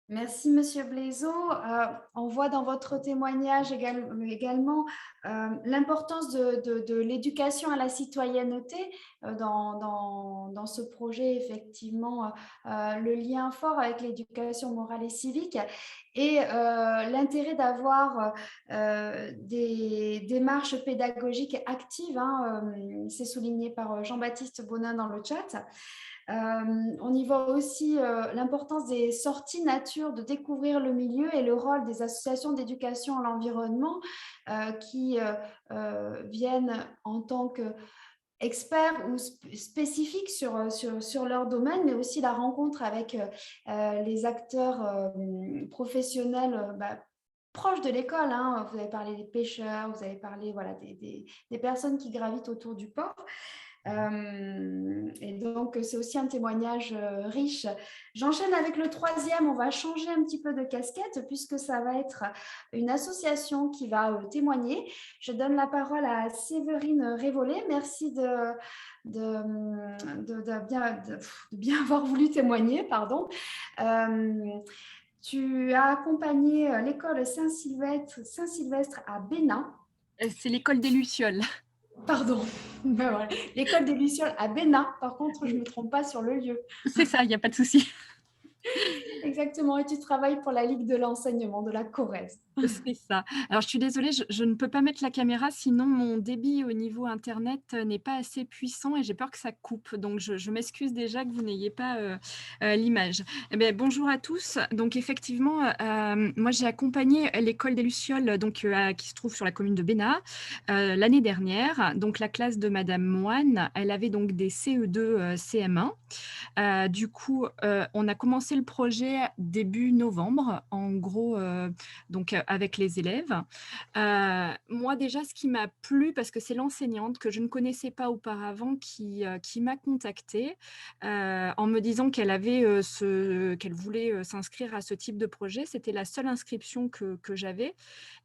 Merci, Monsieur Blaiseau. On voit dans votre témoignage également l'importance de l'éducation à la citoyenneté dans ce projet, effectivement, le lien fort avec l'éducation morale et civique et l'intérêt d'avoir des démarches pédagogiques actives, hein, c'est souligné par Jean-Baptiste Bonin dans le chat. On y voit aussi l'importance des sorties nature, de découvrir le milieu et le rôle des associations d'éducation à l'environnement qui viennent en tant qu'experts ou spécifiques sur leur domaine, mais aussi la rencontre avec les acteurs professionnels proches de l'école. Hein. Vous avez parlé des pêcheurs, vous avez parlé voilà, des personnes qui gravitent autour du port. Et donc, c'est aussi un témoignage riche. J'enchaîne avec le troisième. On va changer un petit peu de casquette puisque ça va être une association qui va témoigner. Je donne la parole à Séverine Révollet. Merci de bien avoir voulu témoigner. Pardon. Tu as accompagné l'école Saint-Sylvestre à Bénin. C'est l'école des Lucioles. Pardon, ben voilà. L'école des Lucioles à Bénin. Par contre, je ne me trompe pas sur le lieu. C'est ça, il n'y a pas de souci. Exactement, et tu travailles pour la Ligue de l'enseignement de la Corrèze. C'est ça. Alors, je suis désolée, je ne peux pas mettre la caméra, sinon mon débit au niveau Internet n'est pas assez puissant et j'ai peur que ça coupe. Donc, je m'excuse déjà que vous n'ayez pas l'image. Eh bien, bonjour à tous. Donc, effectivement, moi, j'ai accompagné l'école des Lucioles donc, qui se trouve sur la commune de Bénin l'année dernière. Donc, la classe de Madame Moine, elle avait donc des CE2, CM1. Du coup, on a commencé le projet début novembre, en gros, donc avec les élèves. Moi, déjà, ce qui m'a plu, parce que c'est l'enseignante que je ne connaissais pas auparavant qui m'a contactée en me disant qu'elle voulait s'inscrire à ce type de projet. C'était la seule inscription que j'avais.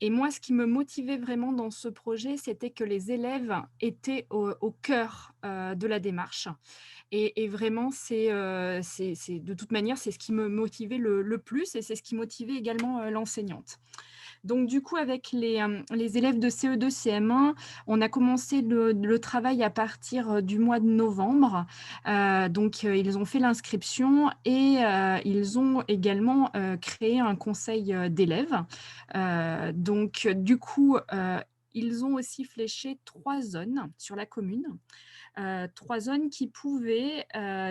Et moi, ce qui me motivait vraiment dans ce projet, c'était que les élèves étaient au cœur de la démarche. Et vraiment, de toute manière, c'est ce qui me motivait le plus et c'est ce qui motivait également l'enseignante. Donc, du coup, avec les élèves de CE2, CM1, on a commencé le travail à partir du mois de novembre. Donc, ils ont fait l'inscription et ils ont également créé un conseil d'élèves. Donc, du coup, ils ont aussi fléché 3 zones sur la commune. 3 zones qui pouvaient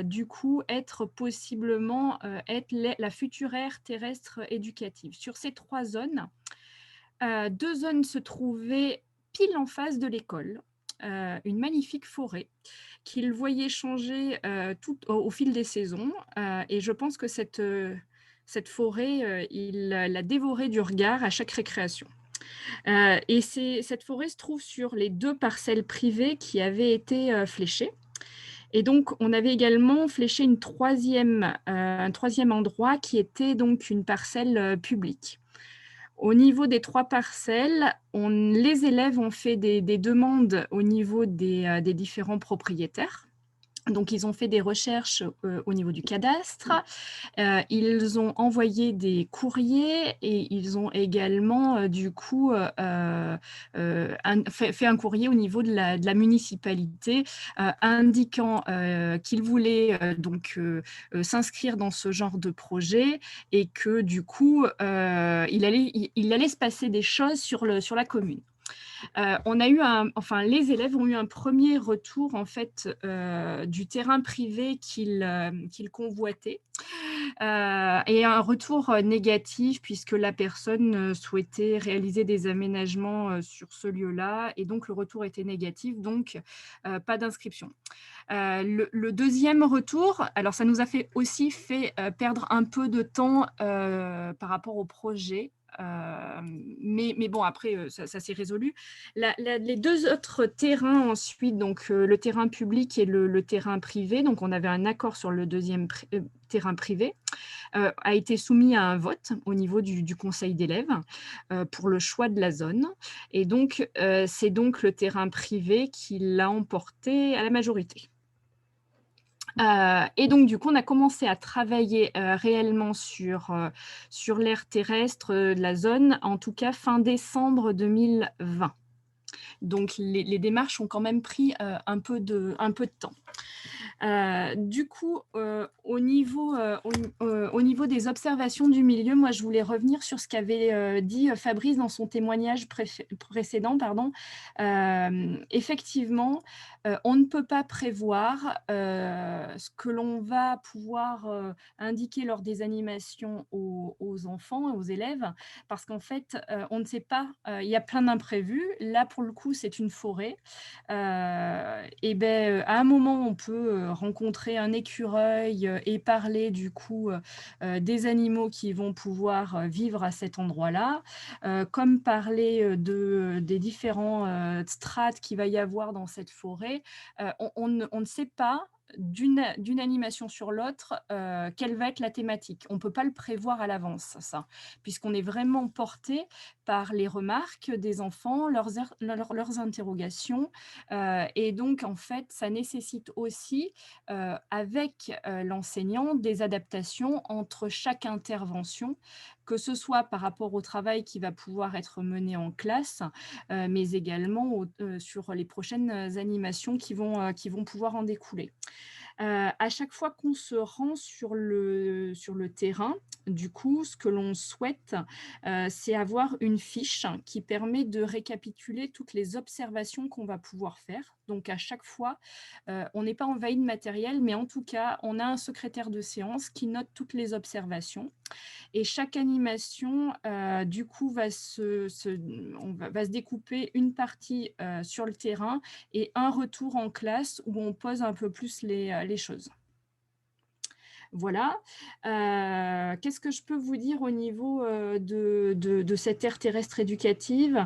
du coup être possiblement être la future aire terrestre éducative. Sur ces 3 zones, 2 zones se trouvaient pile en face de l'école, une magnifique forêt qu'ils voyaient changer tout au fil des saisons et je pense que cette forêt, ils la dévoraient du regard à chaque récréation. Et cette forêt se trouve sur les 2 parcelles privées qui avaient été fléchées. Et donc, on avait également fléché un troisième endroit qui était donc une parcelle publique. Au niveau des 3 parcelles, les élèves ont fait des demandes au niveau des différents propriétaires. Donc, ils ont fait des recherches au niveau du cadastre, ils ont envoyé des courriers et ils ont également, du coup, fait un courrier au niveau de la municipalité indiquant qu'ils voulaient donc s'inscrire dans ce genre de projet et que, du coup, il allait se passer des choses sur la commune. Les élèves ont eu un premier retour en fait du terrain privé qu'ils convoitaient et un retour négatif puisque la personne souhaitait réaliser des aménagements sur ce lieu-là et donc le retour était négatif, donc pas d'inscription. Le deuxième retour, alors ça nous a aussi fait perdre un peu de temps par rapport au projet. Mais bon, après, ça s'est résolu. Les 2 autres terrains ensuite, donc le terrain public et le terrain privé, donc on avait un accord sur le deuxième terrain privé, a été soumis à un vote au niveau du conseil d'élèves pour le choix de la zone. Et donc, c'est donc le terrain privé qui l'a emporté à la majorité. Et donc, du coup, on a commencé à travailler réellement sur l'aire terrestre de la zone, en tout cas fin décembre 2020. Donc, les démarches ont quand même pris un peu de temps. Du coup, au niveau des observations du milieu, moi, je voulais revenir sur ce qu'avait dit Fabrice dans son témoignage précédent. Effectivement, on ne peut pas prévoir ce que l'on va pouvoir indiquer lors des animations aux enfants et aux élèves, parce qu'en fait, on ne sait pas, il y a plein d'imprévus. Là, pour le coup, c'est une forêt. Et ben, à un moment, on peut rencontrer un écureuil et parler du coup des animaux qui vont pouvoir vivre à cet endroit-là, comme parler des différents strates qu'il va y avoir dans cette forêt. On ne sait pas d'une animation sur l'autre, quelle va être la thématique. On ne peut pas le prévoir à l'avance, ça, puisqu'on est vraiment porté par les remarques des enfants, leurs interrogations. Et donc, en fait, ça nécessite aussi, avec l'enseignant, des adaptations entre chaque intervention, que ce soit par rapport au travail qui va pouvoir être mené en classe, mais également sur les prochaines animations qui vont pouvoir en découler. À chaque fois qu'on se rend sur le terrain, du coup, ce que l'on souhaite, c'est avoir une fiche qui permet de récapituler toutes les observations qu'on va pouvoir faire. Donc, à chaque fois, on n'est pas envahi de matériel, mais en tout cas, on a un secrétaire de séance qui note toutes les observations. Et chaque animation, du coup, va se découper une partie sur le terrain et un retour en classe où on pose un peu plus les choses. Voilà. Qu'est-ce que je peux vous dire au niveau de cette aire terrestre éducative?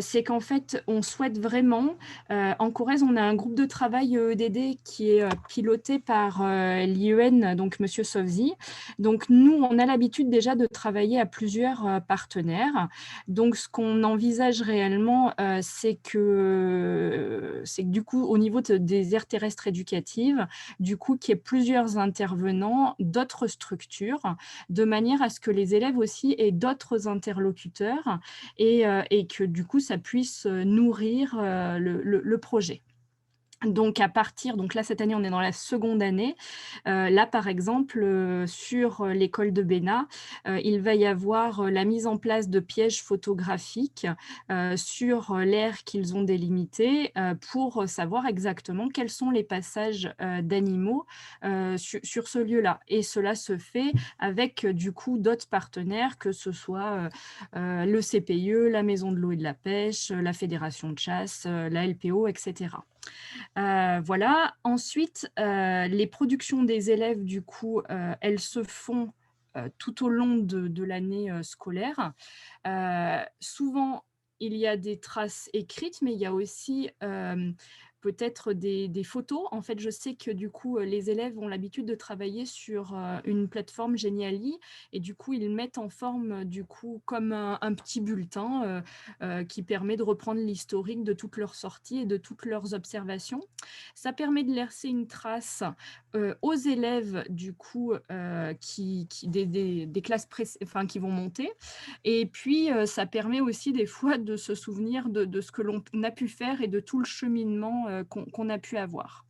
C'est qu'en fait, on souhaite vraiment, en Corrèze, on a un groupe de travail EEDD qui est piloté par l'IEN, donc Monsieur Sovzi. Donc, nous, on a l'habitude déjà de travailler à plusieurs partenaires. Donc, ce qu'on envisage réellement, c'est que du coup, au niveau des aires terrestres éducatives, du coup, qu'il y ait plusieurs intervenants, d'autres structures, de manière à ce que les élèves aussi aient d'autres interlocuteurs et que du coup, ça puisse nourrir le projet. Donc, donc là, cette année, on est dans la seconde année. Là, par exemple, sur l'école de Bénat, il va y avoir la mise en place de pièges photographiques sur l'aire qu'ils ont délimité pour savoir exactement quels sont les passages d'animaux sur ce lieu-là. Et cela se fait avec, du coup, d'autres partenaires, que ce soit le CPIE, la Maison de l'eau et de la pêche, la Fédération de chasse, la LPO, etc. Voilà. Ensuite, les productions des élèves, du coup, elles se font tout au long de l'année scolaire. Souvent, il y a des traces écrites, mais il y a aussi peut-être des photos. En fait, je sais que du coup, les élèves ont l'habitude de travailler sur une plateforme Geniali et du coup, ils mettent en forme du coup comme un petit bulletin qui permet de reprendre l'historique de toutes leurs sorties et de toutes leurs observations. Ça permet de laisser une trace aux élèves du coup des classes qui vont monter. Et puis, ça permet aussi des fois de se souvenir de ce que l'on a pu faire et de tout le cheminement qu'on a pu avoir.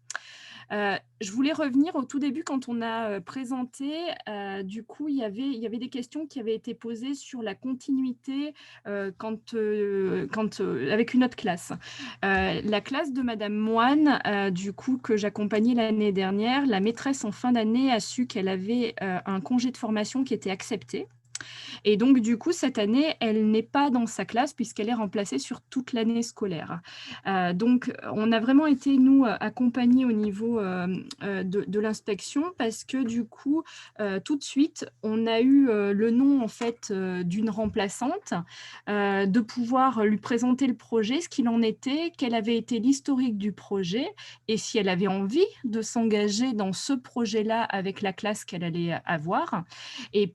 Je voulais revenir au tout début quand on a présenté, du coup, il y avait des questions qui avaient été posées sur la continuité avec une autre classe. La classe de Madame Moine, du coup, que j'accompagnais l'année dernière, la maîtresse en fin d'année a su qu'elle avait un congé de formation qui était accepté. Et donc, du coup, cette année, elle n'est pas dans sa classe puisqu'elle est remplacée sur toute l'année scolaire. Donc, on a vraiment été, nous, accompagnés au niveau de l'inspection parce que, du coup, tout de suite, on a eu le nom, en fait, d'une remplaçante, de pouvoir lui présenter le projet, ce qu'il en était, quel avait été l'historique du projet et si elle avait envie de s'engager dans ce projet-là avec la classe qu'elle allait avoir. Et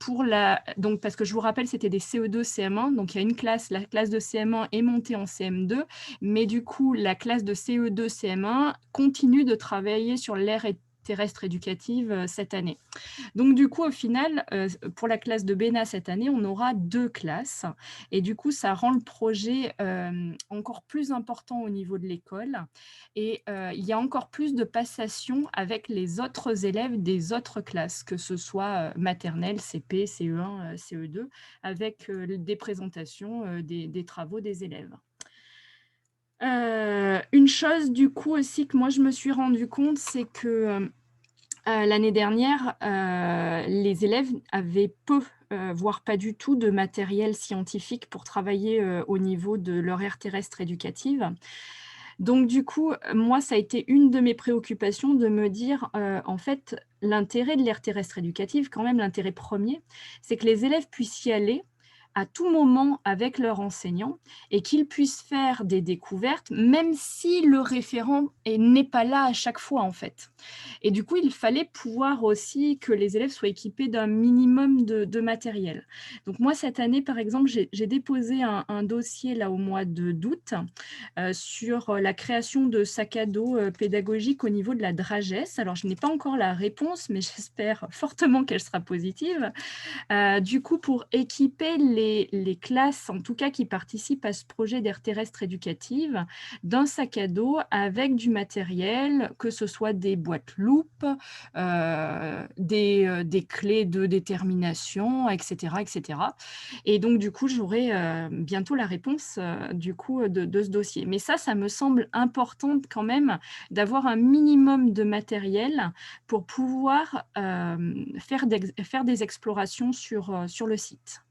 donc, parce que je vous rappelle, c'était des CE2, CM1, donc il y a une classe, la classe de CM1 est montée en CM2, mais du coup, la classe de CE2, CM1 continue de travailler sur l'aire terrestre éducative cette année. Donc du coup, au final, pour la classe de Béna cette année, on aura 2 classes. Et du coup, ça rend le projet encore plus important au niveau de l'école. Et il y a encore plus de passation avec les autres élèves des autres classes, que ce soit maternelle, CP, CE1, CE2, avec des présentations des travaux des élèves. Une chose du coup aussi que moi je me suis rendu compte, c'est que l'année dernière, les élèves avaient peu, voire pas du tout de matériel scientifique pour travailler au niveau de leur aire terrestre éducative. Donc du coup, moi, ça a été une de mes préoccupations de me dire, en fait, l'intérêt de l'aire terrestre éducative, quand même l'intérêt premier, c'est que les élèves puissent y aller à tout moment avec leur enseignant et qu'ils puissent faire des découvertes, même si le référent n'est pas là à chaque fois, en fait. Et du coup, il fallait pouvoir aussi que les élèves soient équipés d'un minimum de matériel. Donc moi, cette année, par exemple, j'ai déposé un dossier là au mois d'août sur la création de sacs à dos pédagogiques au niveau de la Dragesse. Alors, je n'ai pas encore la réponse, mais j'espère fortement qu'elle sera positive. Du coup, pour équiper les classes, en tout cas qui participent à ce projet d'aire terrestre éducative, d'un sac à dos avec du matériel, que ce soit des boîtes loupes, des clés de détermination, etc., etc. Et donc, du coup, j'aurai bientôt la réponse du coup, de ce dossier. Mais ça me semble important quand même d'avoir un minimum de matériel pour pouvoir faire des explorations sur le site.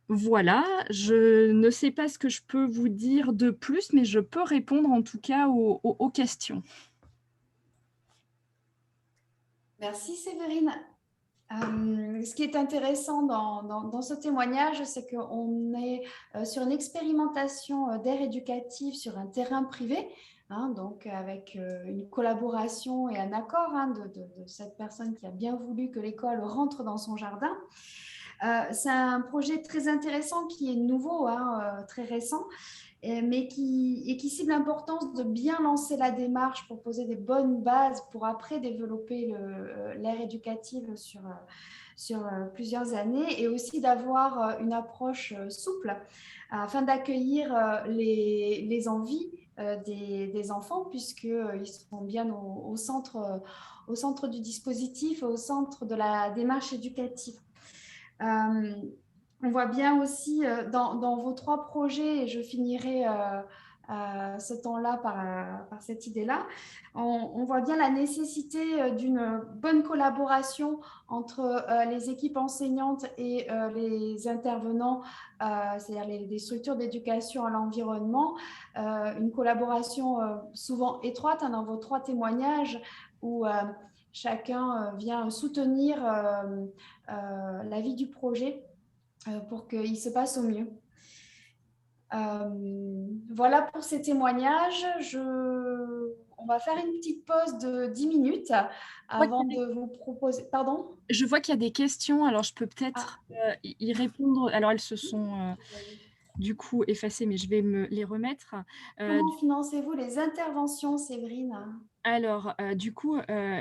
Voilà, je ne sais pas ce que je peux vous dire de plus, mais je peux répondre en tout cas aux questions. Merci Séverine. Ce qui est intéressant dans ce témoignage, c'est qu'on est sur une expérimentation d'aire éducative sur un terrain privé, donc avec une collaboration et un accord de cette personne qui a bien voulu que l'école rentre dans son jardin. C'est un projet très intéressant qui est nouveau, très récent, mais qui cible l'importance de bien lancer la démarche pour poser des bonnes bases pour après développer l'ère éducative sur plusieurs années, et aussi d'avoir une approche souple afin d'accueillir les envies des enfants, puisqu'ils sont bien au centre du dispositif, au centre de la démarche éducative. On voit bien aussi dans vos 3 projets, et je finirai ce temps-là par cette idée-là, on voit bien la nécessité d'une bonne collaboration entre les équipes enseignantes et les intervenants, c'est-à-dire les structures d'éducation à l'environnement, une collaboration souvent étroite dans vos 3 témoignages où chacun vient soutenir la vie du projet pour qu'il se passe au mieux. Voilà pour ces témoignages. On va faire une petite pause de 10 minutes avant de vous proposer... Pardon ? Je vois qu'il y a des questions, alors je peux peut-être y répondre. Alors, elles se sont du coup effacées, mais je vais me les remettre. Comment financez-vous les interventions, Séverine ? Alors, du coup,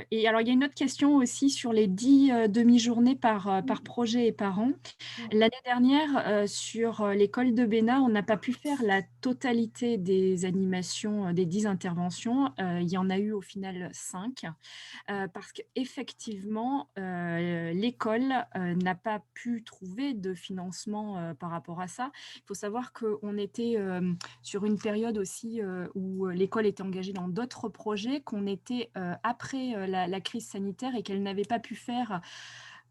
et alors il y a une autre question aussi sur les 10 demi-journées par projet et par an. L'année dernière, sur l'école de Béna, on n'a pas pu faire la totalité des animations, des 10 interventions. Il y en a eu au final 5, parce qu'effectivement, l'école n'a pas pu trouver de financement par rapport à ça. Il faut savoir qu'on était sur une période aussi où l'école était engagée dans d'autres projets, qu'on était après la crise sanitaire et qu'elle n'avait pas pu faire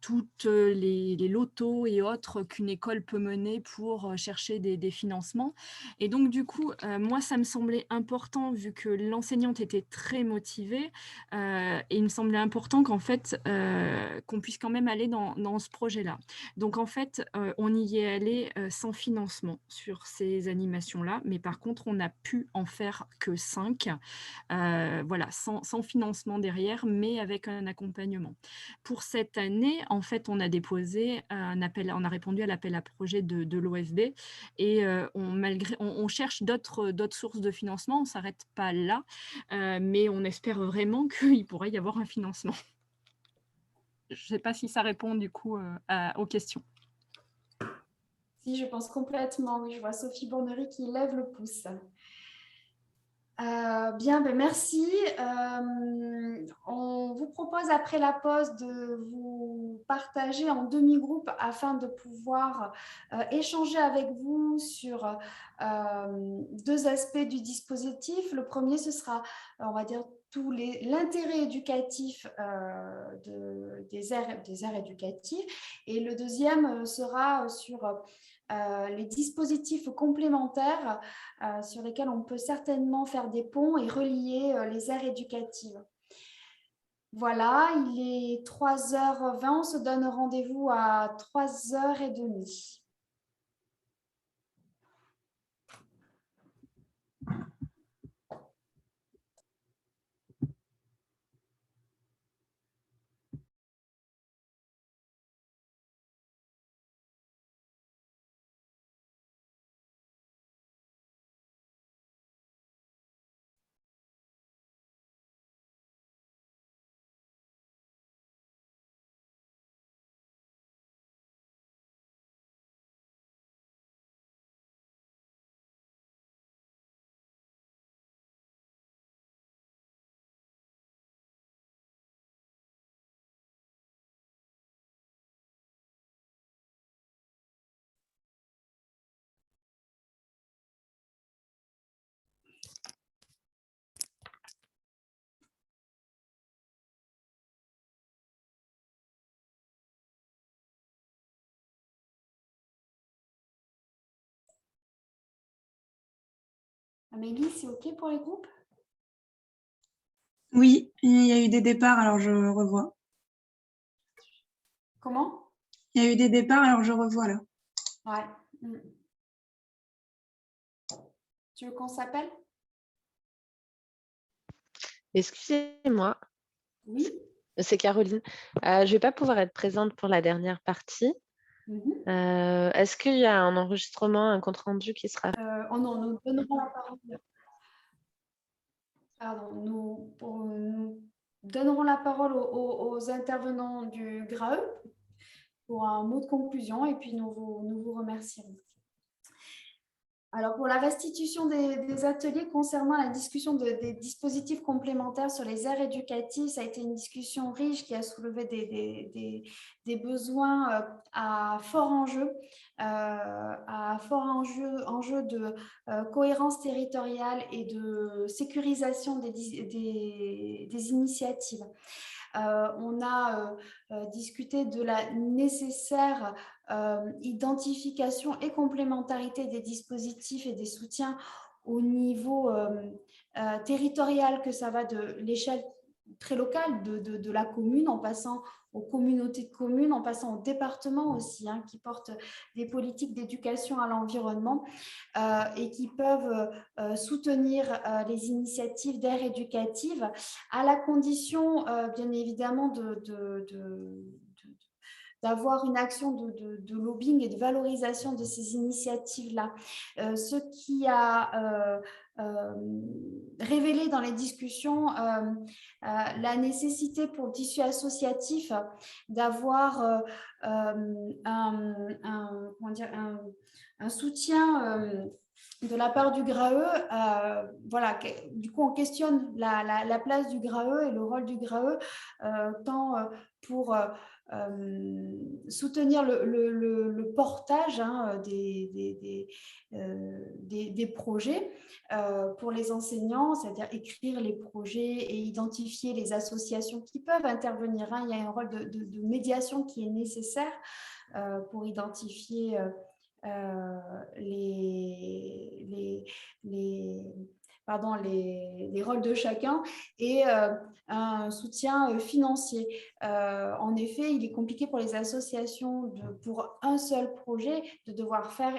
toutes les lotos et autres qu'une école peut mener pour chercher des financements. Et donc, du coup, moi, ça me semblait important, vu que l'enseignante était très motivée, et il me semblait important qu'en fait, qu'on puisse quand même aller dans ce projet-là. Donc, en fait, on y est allé sans financement sur ces animations-là, mais par contre, on n'a pu en faire que 5, voilà, sans financement derrière, mais avec un accompagnement. Pour cette année, en fait, on a déposé un appel, on a répondu à l'appel à projet de l'OFB et on cherche d'autres sources de financement. On ne s'arrête pas là, mais on espère vraiment qu'il pourrait y avoir un financement. Je ne sais pas si ça répond du coup aux questions. Si, je pense complètement. Oui, je vois Sophie Bournery qui lève le pouce. Bien, ben merci. On vous propose après la pause de vous partager en demi-groupe afin de pouvoir échanger avec vous sur deux aspects du dispositif. Le premier, ce sera, on va dire, l'intérêt éducatif des aires éducatifs. Et le deuxième sera sur les dispositifs complémentaires sur lesquels on peut certainement faire des ponts et relier les aires éducatives. Voilà, il est 3h20, on se donne rendez-vous à 3h30. Amélie, c'est OK pour les groupes? Oui, il y a eu des départs, alors je revois. Comment? Il y a eu des départs, alors je revois là. Ouais. Tu veux qu'on s'appelle? Excusez-moi. Oui. C'est Caroline. Je ne vais pas pouvoir être présente pour la dernière partie. Est-ce qu'il y a un enregistrement, un compte-rendu qui sera fait? Oh non, nous donnerons la parole. Pardon, nous donnerons la parole aux intervenants du GRAE pour un mot de conclusion et puis nous vous remercierons. Alors, pour la restitution des ateliers concernant la discussion des dispositifs complémentaires sur les aires éducatives, ça a été une discussion riche qui a soulevé des besoins à fort enjeu, enjeu de cohérence territoriale et de sécurisation des initiatives. On a discuté de la nécessaire identification et complémentarité des dispositifs et des soutiens au niveau territorial, que ça va de l'échelle très locale de la commune en passant aux communautés de communes, en passant au département aussi, qui portent des politiques d'éducation à l'environnement et qui peuvent soutenir les initiatives d'aires éducatives à la condition, bien évidemment, d'avoir une action de lobbying et de valorisation de ces initiatives-là. Ce qui a révélé dans les discussions la nécessité pour le tissu associatif d'avoir un soutien de la part du GRAE. Voilà, du coup, on questionne la place du GRAE et le rôle du GRAE, tant pour soutenir le portage des projets pour les enseignants, c'est-à-dire écrire les projets et identifier les associations qui peuvent intervenir. Il y a un rôle de médiation qui est nécessaire pour identifier les rôles de chacun et un soutien financier. En effet, il est compliqué pour les associations, pour un seul projet, de devoir faire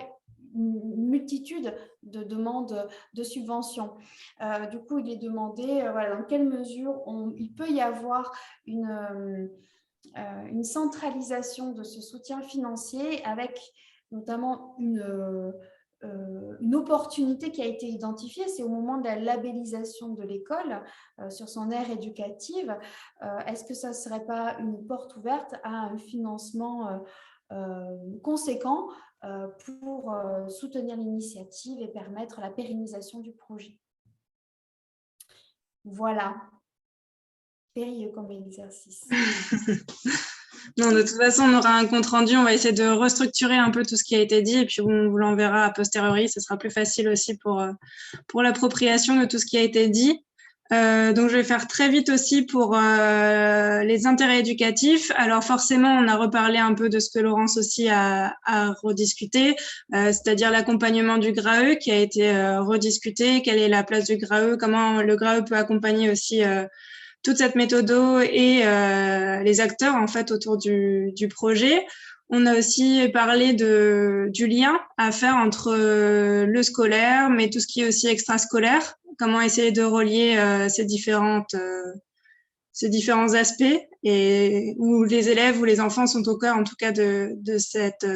une multitude de demandes de subventions. Du coup, il est demandé dans quelle mesure il peut y avoir une une centralisation de ce soutien financier avec notamment une opportunité qui a été identifiée, c'est au moment de la labellisation de l'école sur son aire éducative. Est-ce que ça ne serait pas une porte ouverte à un financement conséquent pour soutenir l'initiative et permettre la pérennisation du projet? Voilà. Périlleux comme exercice. Non, de toute façon, on aura un compte-rendu. On va essayer de restructurer un peu tout ce qui a été dit et puis on vous l'enverra a posteriori. Ce sera plus facile aussi pour l'appropriation de tout ce qui a été dit. Donc, je vais faire très vite aussi pour les intérêts éducatifs. Alors, forcément, on a reparlé un peu de ce que Laurence aussi a rediscuté, c'est-à-dire l'accompagnement du GRAE qui a été rediscuté. Quelle est la place du GRAE? Comment le GRAE peut accompagner aussi toute cette méthode et les acteurs en fait autour du projet. On a aussi parlé du lien à faire entre le scolaire, mais tout ce qui est aussi extrascolaire. Comment essayer de relier ces différents aspects et où les élèves ou les enfants sont au cœur en tout cas de cette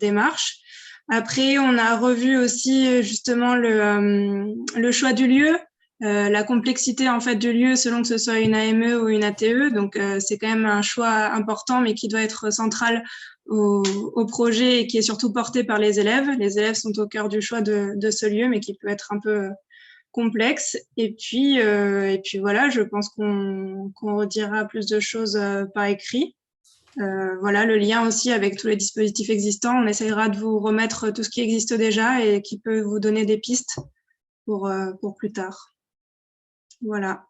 démarche. Après, on a revu aussi justement le choix du lieu. La complexité en fait du lieu selon que ce soit une AME ou une ATE, donc c'est quand même un choix important mais qui doit être central au projet et qui est surtout porté par les élèves. Les élèves sont au cœur du choix de ce lieu mais qui peut être un peu complexe. Et puis voilà, je pense qu'on redira plus de choses par écrit. Voilà, le lien aussi avec tous les dispositifs existants. On essaiera de vous remettre tout ce qui existe déjà et qui peut vous donner des pistes pour plus tard. Voilà.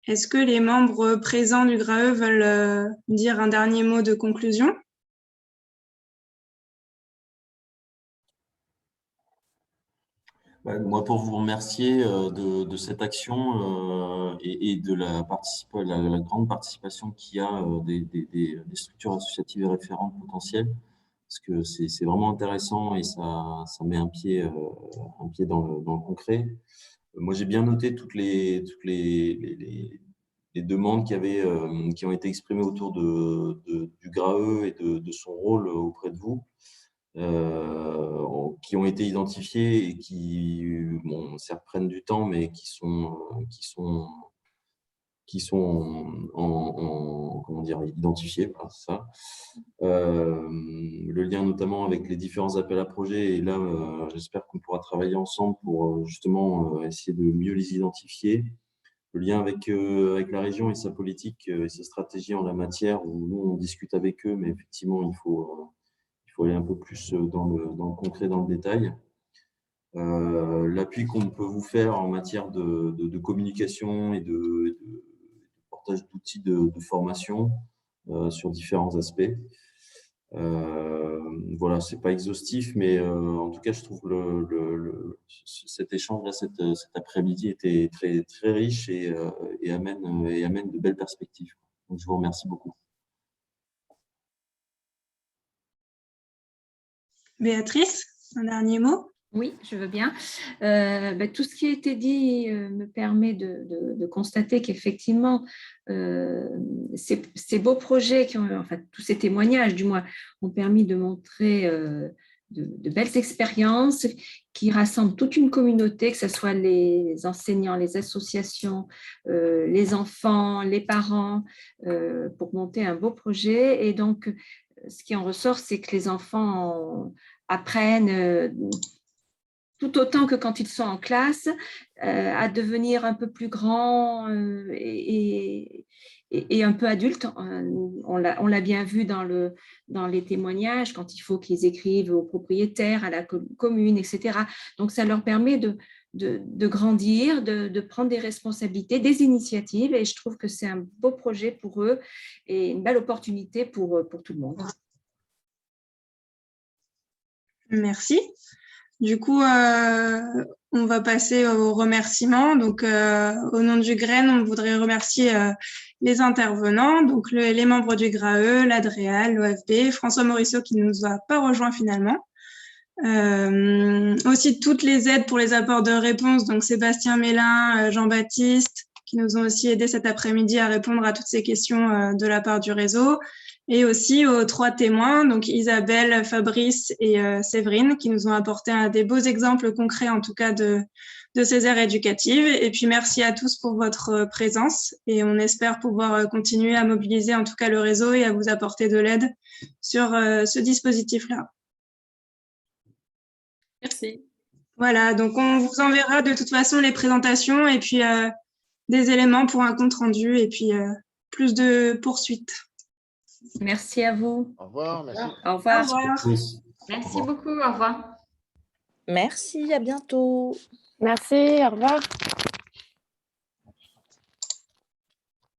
Est-ce que les membres présents du GRAE veulent dire un dernier mot de conclusion? Moi, pour vous remercier de cette action et de la grande participation qu'il y a des structures associatives et référentes potentielles, parce que c'est vraiment intéressant et ça met un pied dans le concret. Moi, j'ai bien noté toutes les demandes qui ont été exprimées autour du GRAE et de son rôle auprès de vous, qui ont été identifiées et qui, bon, certes, prennent du temps, mais qui sont comment dire, identifiés, voilà, c'est ça. Le lien notamment avec les différents appels à projets, et là, j'espère qu'on pourra travailler ensemble pour justement essayer de mieux les identifier. Le lien avec la région et sa politique et sa stratégie en la matière, où nous, on discute avec eux, mais effectivement, il faut aller un peu plus dans le concret, dans le détail. L'appui qu'on peut vous faire en matière de communication et de portage d'outils de formation sur différents aspects. Voilà, c'est pas exhaustif, mais en tout cas, je trouve cet échange-là cet après-midi était très, très riche et amène de belles perspectives. Donc, je vous remercie beaucoup. Béatrice, un dernier mot? Oui, je veux bien. Tout ce qui a été dit me permet de constater qu'effectivement, ces beaux projets, tous ces témoignages du moins, ont permis de montrer de belles expériences qui rassemblent toute une communauté, que ce soit les enseignants, les associations, les enfants, les parents, pour monter un beau projet. Et donc, ce qui en ressort, c'est que les enfants apprennent tout autant que quand ils sont en classe, à devenir un peu plus grands et un peu adultes. On l'a bien vu dans les témoignages, quand il faut qu'ils écrivent aux propriétaires, à la commune, etc. Donc, ça leur permet de grandir, de prendre des responsabilités, des initiatives, et je trouve que c'est un beau projet pour eux et une belle opportunité pour tout le monde. Merci. Du coup, on va passer aux remerciements. Donc, au nom du GRAEN, on voudrait remercier les intervenants, donc les membres du GRAE, l'ADREAL, l'OFB, François Morisseau qui ne nous a pas rejoint finalement. Aussi toutes les aides pour les apports de réponse, donc Sébastien Mélin, Jean-Baptiste, qui nous ont aussi aidés cet après-midi à répondre à toutes ces questions de la part du réseau, et aussi aux 3 témoins, donc Isabelle, Fabrice et Séverine, qui nous ont apporté des beaux exemples concrets, en tout cas, de ces aires éducatives. Et puis, merci à tous pour votre présence, et on espère pouvoir continuer à mobiliser, en tout cas, le réseau et à vous apporter de l'aide sur ce dispositif-là. Merci. Voilà, donc on vous enverra de toute façon les présentations et puis des éléments pour un compte rendu et puis plus de poursuites. Merci à vous. Au revoir, merci. Au revoir. Au revoir. Merci beaucoup, au revoir. Merci, à bientôt. Merci, au revoir.